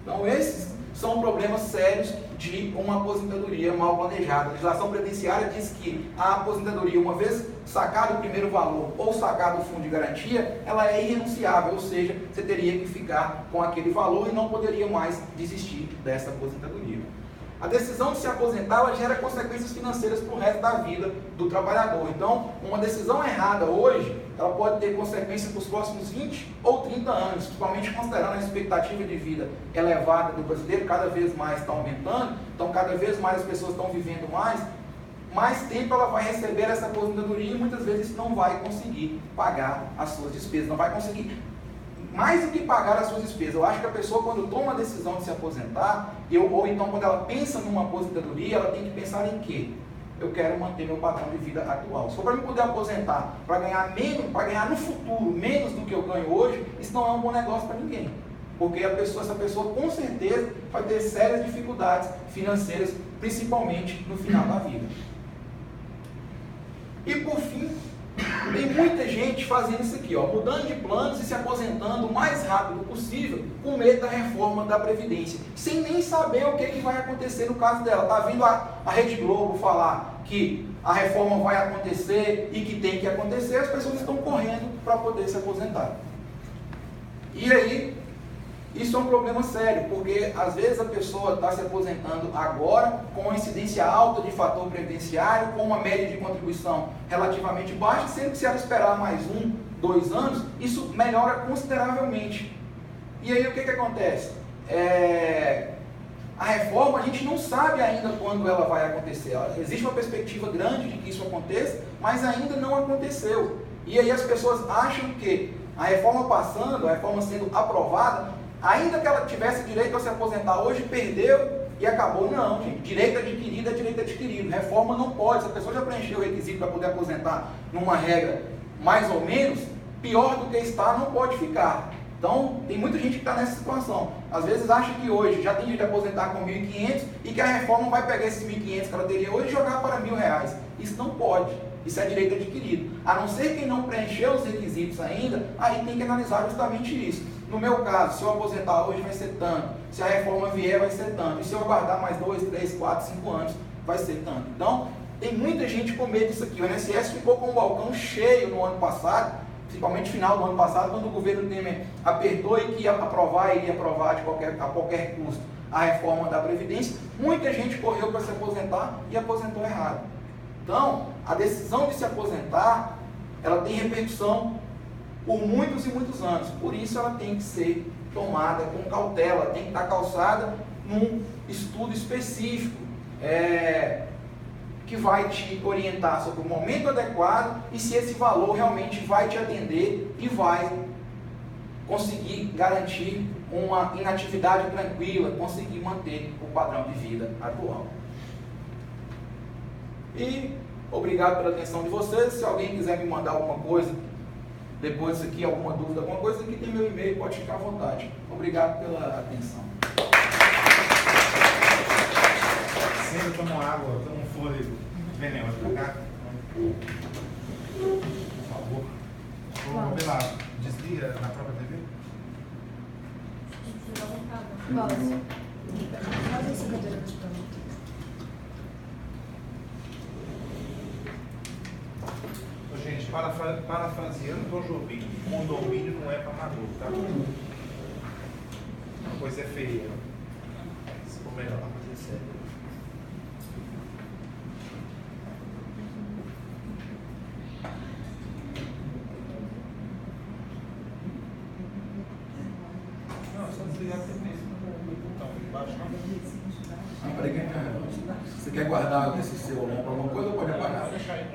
Então, esses são problemas sérios de uma aposentadoria mal planejada. A legislação previdenciária diz que a aposentadoria, uma vez sacado o primeiro valor ou sacado o fundo de garantia, ela é irrenunciável, ou seja, você teria que ficar com aquele valor e não poderia mais desistir dessa aposentadoria. A decisão de se aposentar, ela gera consequências financeiras para o resto da vida do trabalhador. Então, uma decisão errada hoje, ela pode ter consequências para os próximos 20 ou 30 anos, principalmente considerando a expectativa de vida elevada do brasileiro, cada vez mais está aumentando, então cada vez mais as pessoas estão vivendo mais tempo ela vai receber essa aposentadoria e muitas vezes não vai conseguir pagar as suas despesas, não vai conseguir mais do que pagar as suas despesas. Eu acho que a pessoa, quando toma a decisão de se aposentar, ou então quando ela pensa numa aposentadoria, ela tem que pensar em quê? Eu quero manter meu padrão de vida atual. Se for para me poder aposentar, para ganhar menos, para ganhar no futuro menos do que eu ganho hoje, isso não é um bom negócio para ninguém. Porque essa pessoa com certeza vai ter sérias dificuldades financeiras, principalmente no final da vida. E por fim, tem muita gente fazendo isso aqui, ó, mudando de planos e se aposentando o mais rápido possível, com medo da reforma da Previdência, sem nem saber o que vai acontecer no caso dela. Está vindo a Rede Globo falar que a reforma vai acontecer e que tem que acontecer, as pessoas estão correndo para poder se aposentar. E aí, isso é um problema sério, porque às vezes a pessoa está se aposentando agora com uma incidência alta de fator previdenciário, com uma média de contribuição relativamente baixa, sendo que se ela esperar mais 1, 2 anos, isso melhora consideravelmente. E aí o que acontece? A reforma a gente não sabe ainda quando ela vai acontecer. Existe uma perspectiva grande de que isso aconteça, mas ainda não aconteceu. E aí as pessoas acham que a reforma passando, a reforma sendo aprovada, ainda que ela tivesse direito a se aposentar hoje, perdeu e acabou. Não, gente. Direito adquirido é direito adquirido. Reforma não pode. Se a pessoa já preencheu o requisito para poder aposentar numa regra mais ou menos, pior do que está, não pode ficar. Então, tem muita gente que está nessa situação. Às vezes acha que hoje já tem direito a aposentar com 1.500 e que a reforma vai pegar esses 1.500 que ela teria hoje e jogar para R$1.000. Isso não pode. Isso é direito adquirido. A não ser quem não preencheu os requisitos ainda, aí tem que analisar justamente isso. No meu caso, se eu aposentar hoje vai ser tanto, se a reforma vier vai ser tanto, e se eu aguardar mais 2, 3, 4, 5 anos vai ser tanto. Então, tem muita gente com medo disso aqui. O INSS ficou com um balcão cheio no ano passado, principalmente no final do ano passado, quando o governo Temer apertou e que iria aprovar a qualquer custo a reforma da Previdência. Muita gente correu para se aposentar e aposentou errado. Então, a decisão de se aposentar, ela tem repercussão por muitos e muitos anos. Por isso ela tem que ser tomada com cautela, tem que estar calçada num estudo específico que vai te orientar sobre o momento adequado e se esse valor realmente vai te atender e vai conseguir garantir uma inatividade tranquila, conseguir manter o padrão de vida atual. E obrigado pela atenção de vocês. Se alguém quiser me mandar alguma coisa depois disso aqui, alguma dúvida, alguma coisa, aqui tem meu e-mail, pode ficar à vontade. Obrigado pela atenção. Sempre tomam água, tomam fôlego. Vem, Léo, pra cá. Por favor. Ô, Bela, desliga na própria TV. Faz essa cadeira de pano. Gente, parafraseando Tom Jobim, condomínio não é para amador, tá? Uma coisa é feia. Se for melhor, uma coisa é séria. Não, só desligar a TV. Então, embaixo não. Você quer guardar esse celular para alguma coisa ou pode apagar? Pode deixar aí.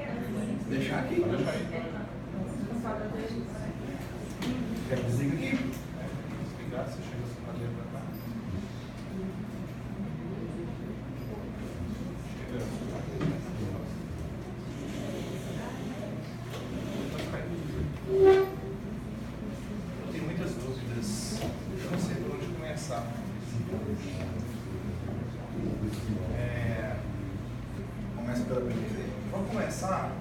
Deixar aqui? Pode deixar aí. Quer que desliga aqui? Desligar, você chega assim pra dentro pra cá. Eu tenho muitas dúvidas. Eu não sei por onde começar. Começa pela primeira. Vamos começar.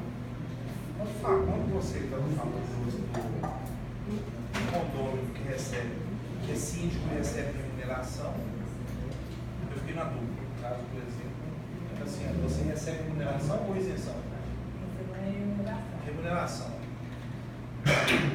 Quando você está falando do condomínio que recebe, que é síndico e recebe remuneração, eu fiquei na dúvida. No caso, por exemplo, assim, você recebe remuneração ou isenção? Remuneração.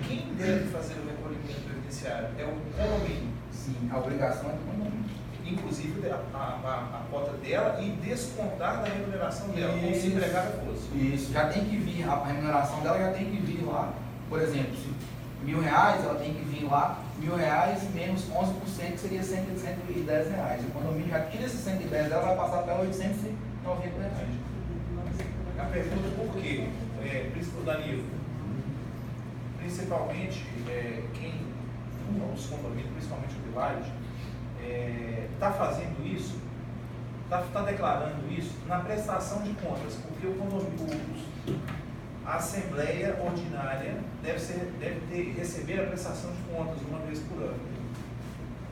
Quem deve fazer o recolhimento previdenciário? É o condomínio. Sim, a obrigação é do condomínio. Inclusive a cota dela e descontar da remuneração dela, como se empregada fosse. Isso, já tem que vir, a remuneração dela já tem que vir lá, por exemplo, se R$1.000, ela tem que vir lá, R$1.000 menos 11%, que seria R$110. O condomínio já tira esses 110 dela, vai passar para R$890. A pergunta é por quê? Danilo, principalmente os condomínios, principalmente o Village, está fazendo isso, está declarando isso na prestação de contas, porque o condomínio, a Assembleia Ordinária deve receber a prestação de contas uma vez por ano.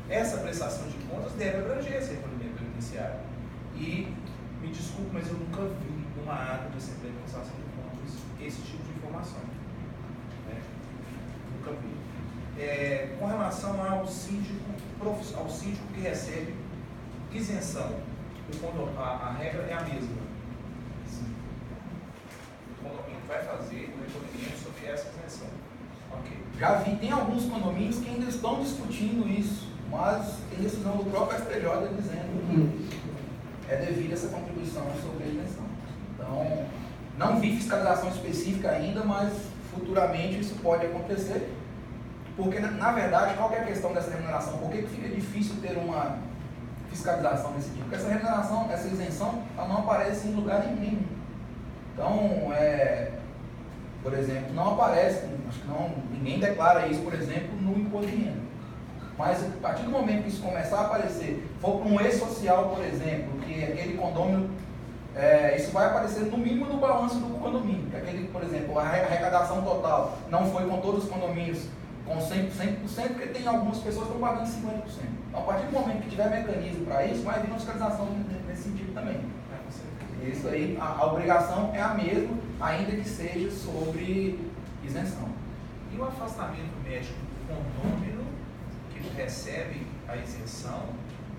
Essa prestação de contas deve abranger esse recolhimento previdenciário. E, me desculpe, mas eu nunca vi numa ata de Assembleia de Prestação de Contas esse tipo de informação. Nunca vi. Com relação ao síndico que recebe isenção, a regra é a mesma. Sim. O condomínio vai fazer o recolhimento sobre essa isenção. Ok. Já vi, tem alguns condomínios que ainda estão discutindo isso, mas tem decisão do próprio STJ dizendo que é devida essa contribuição sobre a isenção. Então, não vi fiscalização específica ainda, mas futuramente isso pode acontecer. Porque, na verdade, qual que é a questão dessa remuneração? Por que fica difícil ter uma fiscalização desse tipo? Porque essa remuneração, essa isenção, ela não aparece em lugar nenhum. Então, por exemplo, não aparece, acho que ninguém declara isso, por exemplo, no imposto de renda. Mas, a partir do momento que isso começar a aparecer, for para um E-Social, por exemplo, que aquele condomínio, isso vai aparecer no mínimo no balanço do condomínio. Aquele, por exemplo, a arrecadação total não foi com todos os condomínios com 100%, porque tem algumas pessoas que estão pagando 50%. Então, a partir do momento que tiver mecanismo para isso, vai vir uma fiscalização nesse sentido também. Isso aí, a obrigação é a mesma, ainda que seja sobre isenção. E o afastamento médico do condomínio que recebe a isenção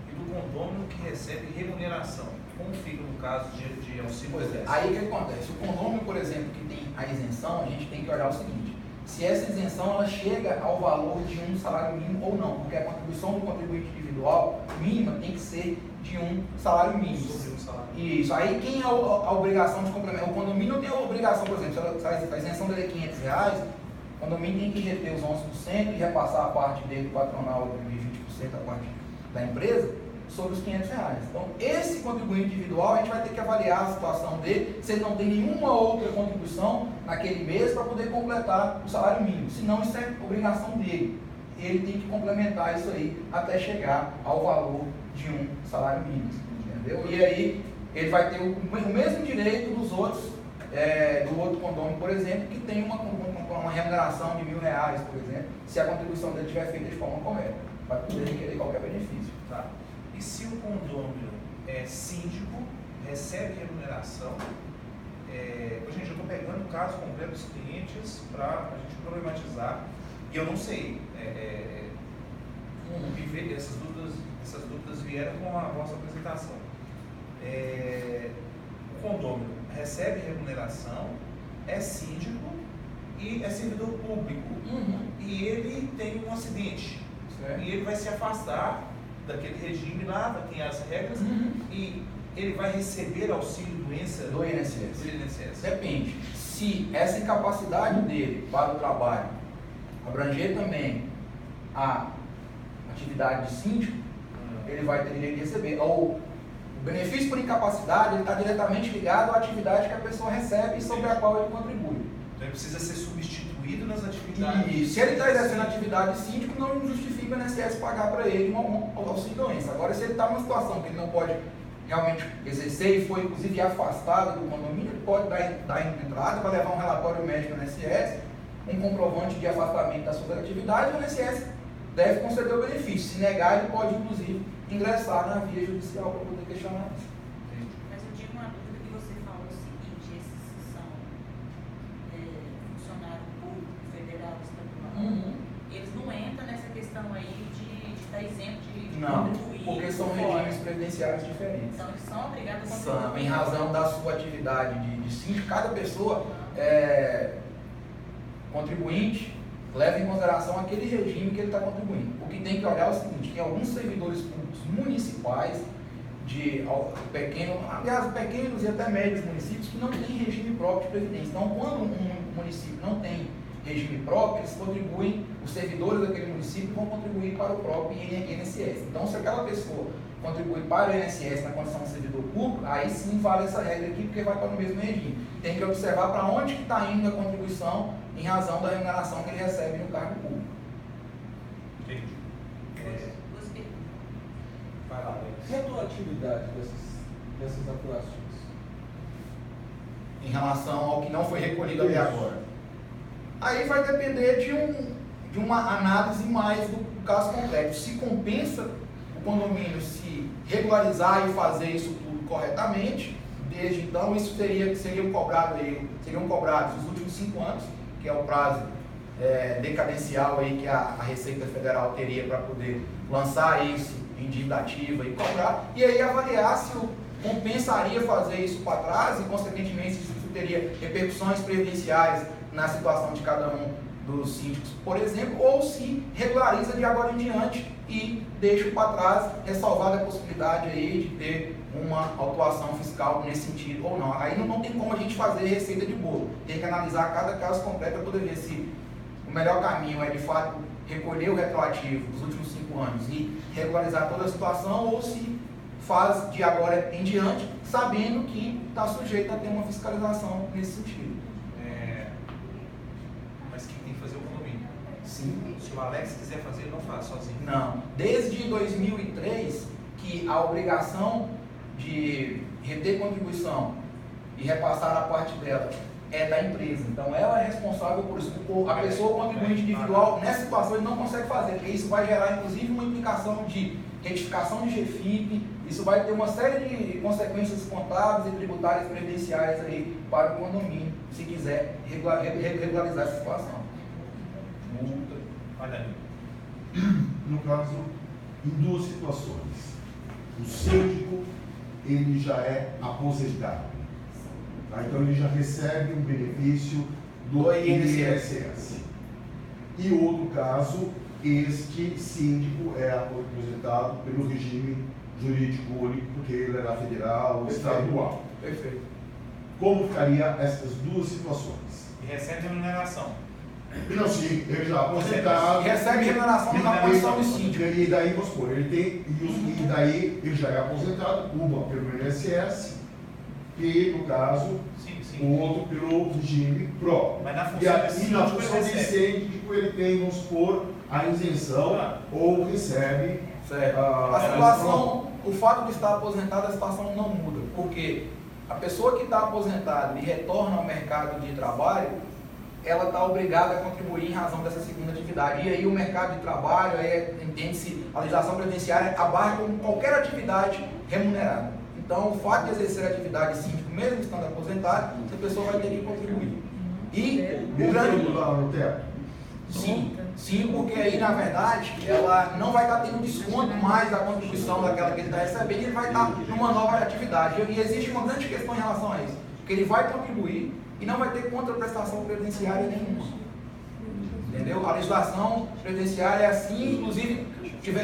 e do condomínio que recebe remuneração? Como fica no caso de auxílio? Pois é, aí o que acontece? O condomínio, por exemplo, que tem a isenção, a gente tem que olhar o seguinte: se essa isenção ela chega ao valor de um salário mínimo ou não, porque a contribuição do contribuinte individual mínima tem que ser de um salário mínimo. Sobre um salário. Isso. Aí quem é a obrigação de complementar? O condomínio tem a obrigação, por exemplo, se a isenção dele é R$500, o condomínio tem que reter os 11% e repassar a parte dele patronal de 20% a parte da empresa. sobre os R$500. Então, esse contribuinte individual, a gente vai ter que avaliar a situação dele, se ele não tem nenhuma outra contribuição naquele mês para poder completar o salário mínimo. Senão, isso é obrigação dele. Ele tem que complementar isso aí até chegar ao valor de um salário mínimo, entendeu? E aí, ele vai ter o mesmo direito dos outros, do outro condômino, por exemplo, que tem uma remuneração de R$1.000, por exemplo, se a contribuição dele estiver feita de forma correta, para poder requerer qualquer benefício. Tá. E se o condômino é síndico, recebe remuneração, gente, eu estou pegando o caso completo dos clientes para a gente problematizar, e eu não sei, essas dúvidas vieram com a vossa apresentação. O condômino recebe remuneração, é síndico e é servidor público, e ele tem um acidente, e ele vai se afastar daquele regime lá, tem as regras, e ele vai receber auxílio doença do INSS. Do INSS. Depende. Se essa incapacidade dele para o trabalho abranger também a atividade de síndico, ele vai ter direito de receber. O benefício por incapacidade está diretamente ligado à atividade que a pessoa recebe e sobre a qual ele contribui. Então ele precisa ser substituído nas atividades. E se ele está exercendo atividade de síndico, não justifica o INSS pagar para ele um auxílio doença. Agora, se ele está numa situação que ele não pode realmente exercer e foi inclusive afastado do condomínio, ele pode dar entrada, vai levar um relatório médico no INSS, um comprovante de afastamento das suas atividades, e o INSS deve conceder o benefício. Se negar, ele pode inclusive ingressar na via judicial para poder questionar isso. Mas eu digo uma dúvida que você falou o seguinte: esses são funcionário público, federal, estadual, eles não entram nessa questão aí de estar isento de Não, contribuir. porque são regimes previdenciários diferentes. Então eles são obrigados a São, contribuir. em razão da sua atividade de síndico, cada pessoa contribuinte leva em consideração aquele regime que ele está contribuindo. O que tem que olhar é o seguinte: tem alguns servidores públicos municipais, pequenos e até médios municípios, que não têm regime próprio de previdência. Então, quando um município não tem regime próprio, eles contribuem, os servidores daquele município vão contribuir para o próprio INSS. Então, se aquela pessoa contribui para o INSS na condição de servidor público, aí sim vale essa regra aqui, porque vai para o mesmo regime. Tem que observar para onde que está indo a contribuição em razão da remuneração que ele recebe no cargo público. Entendi. Duas perguntas. Vai lá, Alex. Retroatividade dessas apurações. Em relação ao que não foi recolhido até agora. Aí vai depender de uma análise mais do caso concreto. Se compensa o condomínio se regularizar e fazer isso tudo corretamente, desde então isso seriam cobrados os últimos 5 anos, que é o prazo decadencial aí que a Receita Federal teria para poder lançar isso em dívida ativa e cobrar, e aí avaliar se compensaria fazer isso para trás e, consequentemente, se isso teria repercussões previdenciais na situação de cada um dos síndicos, por exemplo, ou se regulariza de agora em diante e deixa para trás, ressalvada a possibilidade aí de ter uma autuação fiscal nesse sentido ou não. Aí não tem como a gente fazer receita de bolo, tem que analisar cada caso concreto para poder ver se o melhor caminho é de fato recolher o retroativo dos últimos 5 anos e regularizar toda a situação, ou se faz de agora em diante, sabendo que está sujeito a ter uma fiscalização nesse sentido. Mas quem tem que fazer é o condomínio. Sim. Se o Alex quiser fazer, ele não faz sozinho. Não. Desde 2003, que a obrigação de reter contribuição e repassar a parte dela é da empresa. Então, ela é responsável por isso. A pessoa contribuinte individual, nessa situação, ele não consegue fazer, porque isso vai gerar, inclusive, uma implicação de retificação de GFIP. Isso vai ter uma série de consequências contábeis e tributárias previdenciárias aí para o condomínio, se quiser regularizar essa situação. Multa. Olha aí. No caso, em 2 situações. O síndico, ele já é aposentado. Tá? Então, ele já recebe um benefício do INSS. E outro caso, este síndico é aposentado pelo regime jurídico único, porque ele era federal ou estadual. Perfeito. Como ficaria essas 2 situações? E recebe remuneração. Não, sim, ele já aposentado. E recebe remuneração na condição de síndico. E daí, vamos supor, ele tem, e daí ele já é aposentado, uma pelo INSS, e no caso, o outro pelo regime próprio. Mas na E aqui função na de função de síndico ele tem, vamos supor, a isenção ou recebe. Certo. A situação, o fato de estar aposentado, a situação não muda, porque a pessoa que está aposentada e retorna ao mercado de trabalho, ela está obrigada a contribuir em razão dessa segunda atividade. E aí o mercado de trabalho, entende-se, a legislação previdenciária abarca como qualquer atividade remunerada. Então, o fato de exercer a atividade síndico, mesmo estando aposentado, essa pessoa vai ter que contribuir. E o grande... no teto? Sim, porque aí, na verdade, ela não vai estar tendo desconto mais da contribuição daquela que ele está recebendo, e ele vai estar numa nova atividade. E existe uma grande questão em relação a isso, porque ele vai contribuir e não vai ter contraprestação previdenciária nenhuma. Entendeu? A legislação previdenciária é assim, inclusive,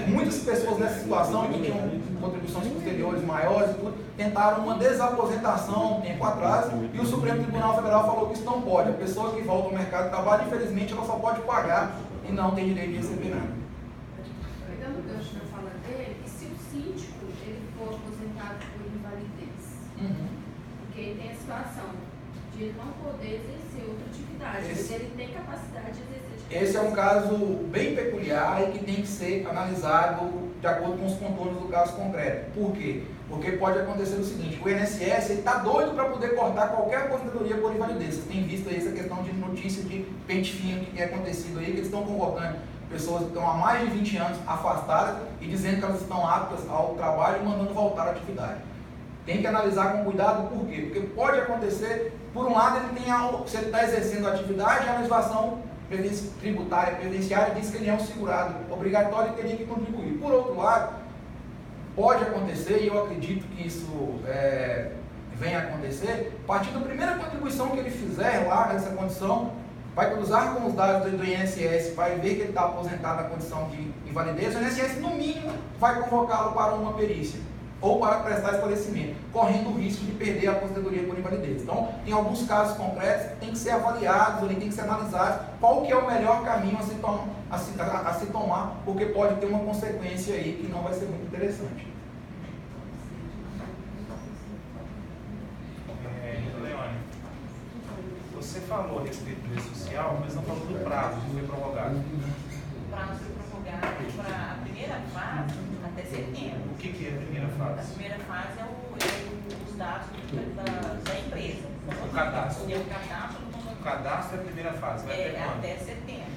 muitas pessoas nessa situação que tinham contribuições posteriores maiores, tentaram uma desaposentação um tempo atrás, e o Supremo Tribunal Federal falou que isso não pode. A pessoa que volta ao mercado de trabalho, infelizmente, ela só pode pagar e não tem direito de receber nada. Pegando o gancho na fala dele, e se o síndico ele for aposentado por invalidez? Porque ele tem a situação de ele não poder exercer outra atividade, mas ele tem capacidade de exercer atividade. Esse é um caso bem peculiar e que tem que ser analisado de acordo com os contornos do caso concreto. Por quê? Porque pode acontecer o seguinte: o INSS está doido para poder cortar qualquer aposentadoria por invalidez. Vocês têm visto aí essa questão de notícia de pente fino que tem acontecido aí, que eles estão convocando pessoas que estão há mais de 20 anos afastadas e dizendo que elas estão aptas ao trabalho e mandando voltar à atividade. Tem que analisar com cuidado. Por quê? Porque pode acontecer, por um lado, se ele está exercendo a atividade, a legislação tributária, previdenciária, diz que ele é um segurado obrigatório e teria que contribuir. Por outro lado, pode acontecer, e eu acredito que isso venha a acontecer, a partir da primeira contribuição que ele fizer lá nessa condição, vai cruzar com os dados do INSS, vai ver que ele está aposentado na condição de invalidez, o INSS, no mínimo, vai convocá-lo para uma perícia ou para prestar esclarecimento, correndo o risco de perder a aposentadoria por invalidez. Então, tem alguns casos concretos que tem que ser avaliados, tem que ser analisados, qual que é o melhor caminho a se tomar, porque pode ter uma consequência aí que não vai ser muito interessante. Leone, você falou a respeito do direito social, mas não falou do prazo que foi prorrogado. O prazo foi prorrogado para a primeira fase até setembro. O que é a primeira A fase? primeira fase é os dados da empresa. O cadastro. É o cadastro do O cadastro é a primeira fase, vai até quando? até setembro.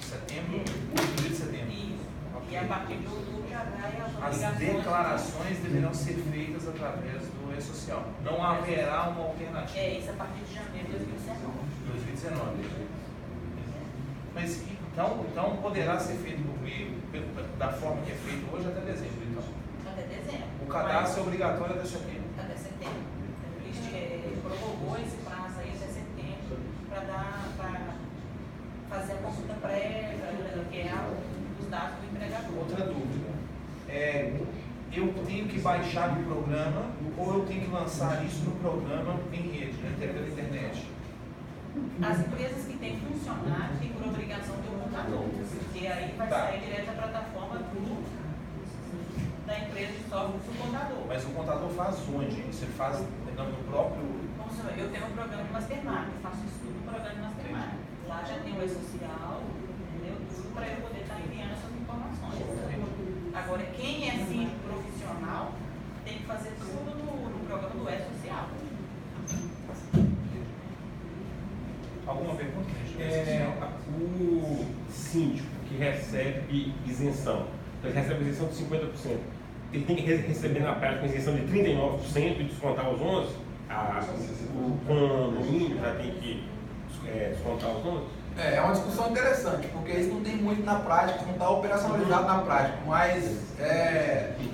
Setembro? 8 de setembro. Isso. Ok. E a partir de outubro já vai as As obrigações. declarações deverão ser feitas através do E-Social. Não haverá uma alternativa. Isso a partir de janeiro de 2019. 2019. Mas então poderá ser feito por meio, da forma que é feito hoje, até dezembro, então. Até dezembro. O cadastro é obrigatório até setembro. Até setembro. Ele prorrogou esse prazo aí até setembro para fazer a consulta prévia, que é os dados do empregador. Outra dúvida. Eu tenho que baixar o programa ou eu tenho que lançar isso no programa em rede, pela internet? As empresas que têm funcionário têm por obrigação ter um contador, porque aí vai sair direto da plataforma da empresa de software do contador. Mas o contador faz onde? Você faz no próprio... Então, eu tenho um programa de Mastermind, eu faço isso tudo no programa de Mastermind. Lá já tem o E-Social, entendeu? Tudo para eu poder estar enviando essas informações. Agora, quem é síndico profissional tem que fazer tudo no programa do E-Social. Alguma pergunta? O síndico que recebe isenção, então ele recebe isenção de 50%, ele tem que receber na prática uma isenção de 39% e descontar os 11%, o condomínio já tem que descontar os 11%? É uma discussão interessante, porque isso não tem muito na prática, não está operacionalizado na prática, mas em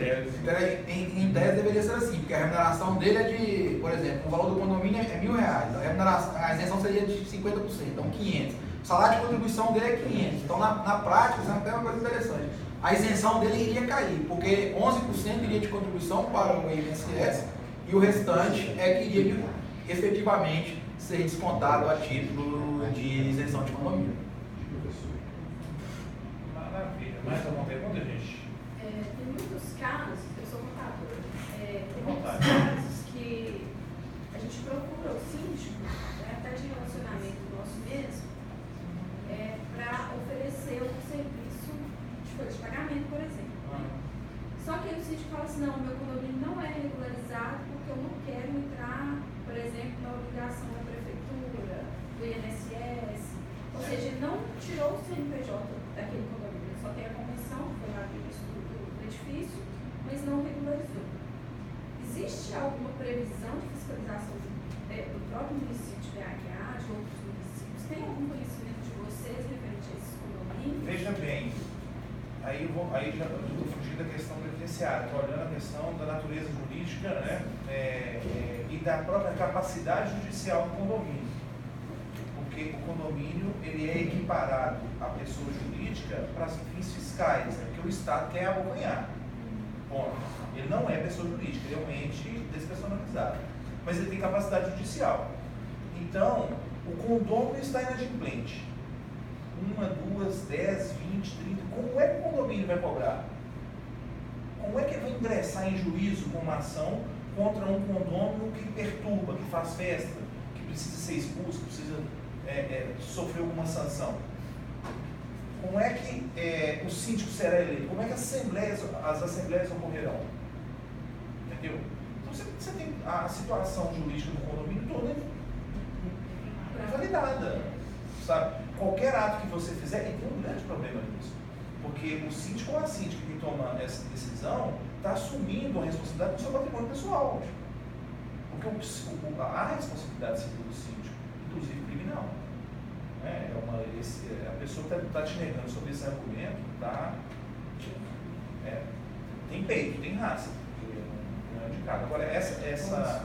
tese deveria ser assim, porque a remuneração dele é de, por exemplo, o valor do condomínio é R$1.000, a isenção seria de 50%, então 500. O salário de contribuição dele é 500, então na prática isso é até uma coisa interessante. A isenção dele iria cair, porque 11% iria de contribuição para o INSS e o restante é que iria efetivamente ser descontado a título de isenção de condomínio. professor. Maravilha. Mais alguma pergunta, gente? Tem muitos casos, eu sou contadora, tem muitos Vontade. casos que a gente procura o síndico, né, até de relacionamento nosso mesmo, para oferecer um serviço de folha de pagamento, por exemplo. Só que aí o síndico fala assim, não, meu condomínio não é regularizado porque eu não quero entrar, por exemplo, na obrigação da prefeitura, do INSS, ou seja, ele não tirou o CNPJ daquele condomínio, ele só tem a convenção, foi lá no estudo do edifício, mas não regularizou. Existe alguma previsão de fiscalização do próprio município de BH, de outros municípios? Tem algum conhecimento de vocês referente a esses condomínios? Veja bem, aí já estou fugindo da questão previdenciária, estou olhando a questão da natureza jurídica, né, e da própria capacidade judicial do condomínio. Porque o condomínio ele é equiparado à pessoa jurídica para fins fiscais, né, que o Estado quer abocanhar. Bom, ele não é pessoa jurídica, ele é um ente despersonalizado, mas ele tem capacidade judicial. Então, o condômino está inadimplente. 1, 2, 10, 20, 30. Como é que o condomínio vai cobrar? Como é que ele vai ingressar em juízo com uma ação contra um condômino que perturba, que faz festa, que precisa ser expulso, que precisa sofrer alguma sanção? Como é que o síndico será eleito? Como é que as assembleias ocorrerão? Entendeu? Então você tem a situação jurídica do condomínio toda invalidada, sabe? Qualquer ato que você fizer, e tem um grande problema nisso, porque o síndico ou a síndica que toma essa decisão está assumindo a responsabilidade do seu patrimônio pessoal. Porque a responsabilidade civil do síndico, inclusive criminal. A pessoa que está te negando sobre esse argumento tem peito, tem raça. Não é de cara. Agora, essa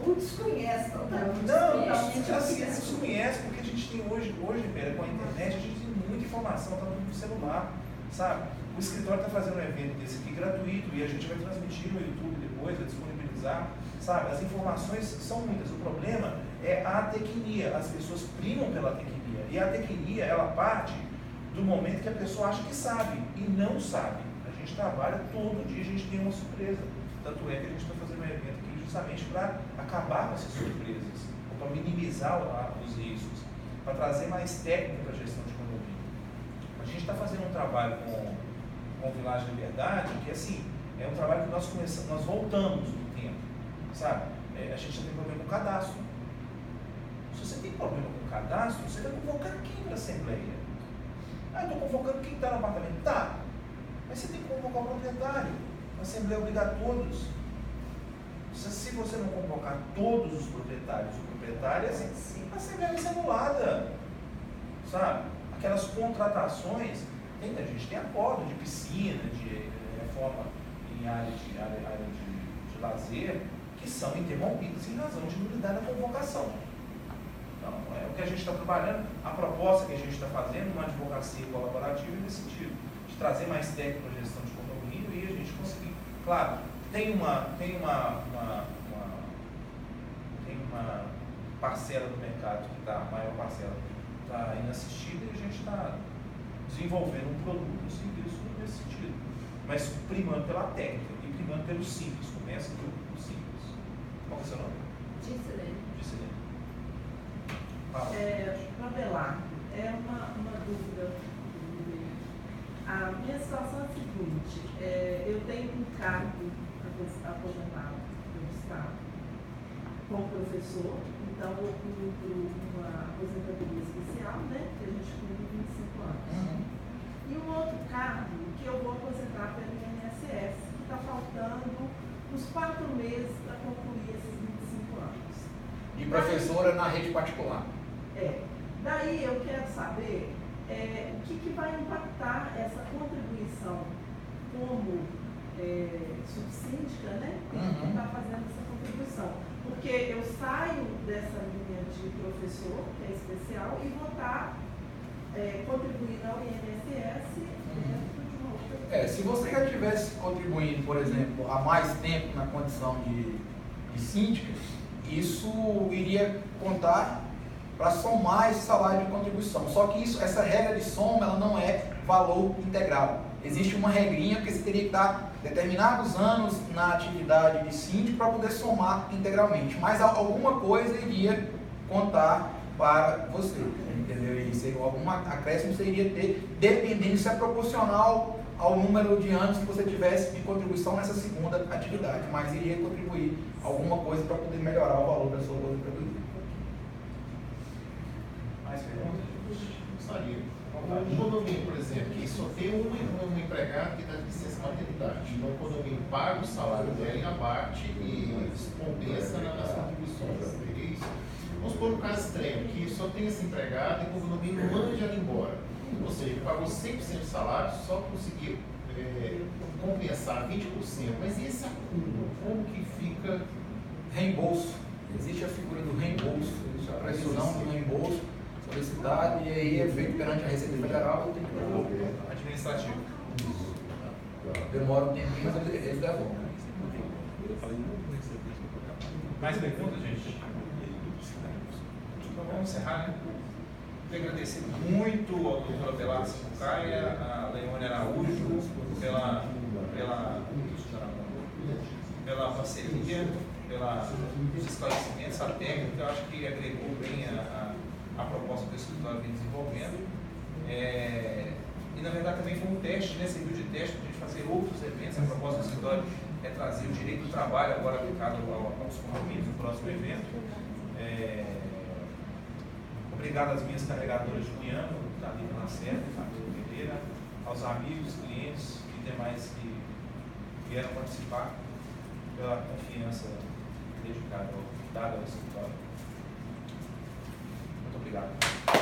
Ou desconhece totalmente. Não, assim, desconhece, porque a gente tem hoje, Pera, com a internet, a gente tem muita informação, está tudo no celular, sabe? O escritório está fazendo um evento desse aqui gratuito e a gente vai transmitir no YouTube depois, vai disponibilizar, sabe? As informações são muitas. O problema é a tecnia, as pessoas primam pela tecnia. E a tecnia, ela parte do momento que a pessoa acha que sabe e não sabe. A gente trabalha todo dia, a gente tem uma surpresa. Tanto é que a gente está fazendo um evento aqui justamente para acabar com essas surpresas, para minimizar os riscos, para trazer mais técnica para a gestão de condomínio. A gente está fazendo um trabalho com o Village Liberdade, que assim, é um trabalho que nós voltamos no tempo, sabe? A gente já tem problema com o cadastro. Se você tem problema com o cadastro, você vai convocar quem para a Assembleia? Eu estou convocando quem está no apartamento. Tá, mas você tem que convocar o proprietário. A Assembleia obriga todos. Se você não convocar todos os proprietários ou proprietárias, a Assembleia vai ser anulada, sabe? Aquelas contratações, a gente tem acordo de piscina, de reforma em área de lazer, que são interrompidas em razão de nulidade da convocação. Então, é o que a gente está trabalhando, a proposta que a gente está fazendo, uma advocacia colaborativa nesse sentido, de trazer mais técnica para a gestão de condomínio e a gente conseguir. Claro, tem uma parcela do mercado que está, a maior parcela está inassistida e a gente está desenvolvendo um produto, um serviço nesse sentido. Mas primando pela técnica e primando pelo simples, começa pelo simples. Qual é o seu nome? Dicilene. Abelardo, uma dúvida. A minha situação é a seguinte, eu tenho um cargo aposentado pelo Estado como professor, então eu cumpro uma aposentadoria especial, né, que a gente cumpre 25 anos. E um outro cargo que eu vou aposentar pelo INSS, que está faltando uns 4 meses para concluir esses 25 anos. E professora na rede particular. Daí eu quero saber o que vai impactar essa contribuição como subsíndica, né? Que está fazendo essa contribuição. Porque eu saio dessa linha de professor, que é especial, e vou estar contribuindo ao INSS dentro de uma outra. Se você já estivesse contribuindo, por exemplo, há mais tempo na condição de síndica, isso iria contar para somar esse salário de contribuição. Só que essa regra de soma, ela não é valor integral. Existe uma regrinha, porque você teria que estar determinados anos na atividade de síndico para poder somar integralmente. Mas alguma coisa iria contar para você, entendeu? E algum acréscimo você iria ter, dependendo se é proporcional ao número de anos que você tivesse de contribuição nessa segunda atividade, mas iria contribuir alguma coisa para poder melhorar o valor da sua aposentadoria. Mais perguntas? Gostaria. Um condomínio, por exemplo, que só tem um empregado que dá licença maternidade. Então, o condomínio paga o salário dela em abate e compensa nas contribuições. É isso? Vamos supor um caso extremo, que só tem esse empregado e o condomínio manda ela embora. Ou seja, ele pagou 100% de salário, só conseguiu compensar 20%. Mas e esse acúmulo? Como que fica? Reembolso. Existe a figura do reembolso, existe a previsão do reembolso, solicitado, e aí é feito perante a Receita Federal, tem que devolver. Administrativo. Demora um tempinho, mas eles devolvem. Mais perguntas, gente? Então vamos encerrar, né? Quero agradecer muito ao doutor Abelardo Sapucaia, a Leone Araújo, pela parceria, pelos esclarecimentos, a técnica, eu acho que agregou bem a proposta que o escritório vem desenvolvendo. E na verdade também foi um teste, né? Serviu de teste para a gente fazer outros eventos. A proposta do escritório é trazer o direito do trabalho agora aplicado aos condomínios no próximo evento. Obrigado às minhas carregadoras de Goiânia, da Lívia Lacerda, Fabio Pereira, aos amigos, clientes e demais que vieram participar, pela confiança dedicada, dada ao escritório. Muito obrigado.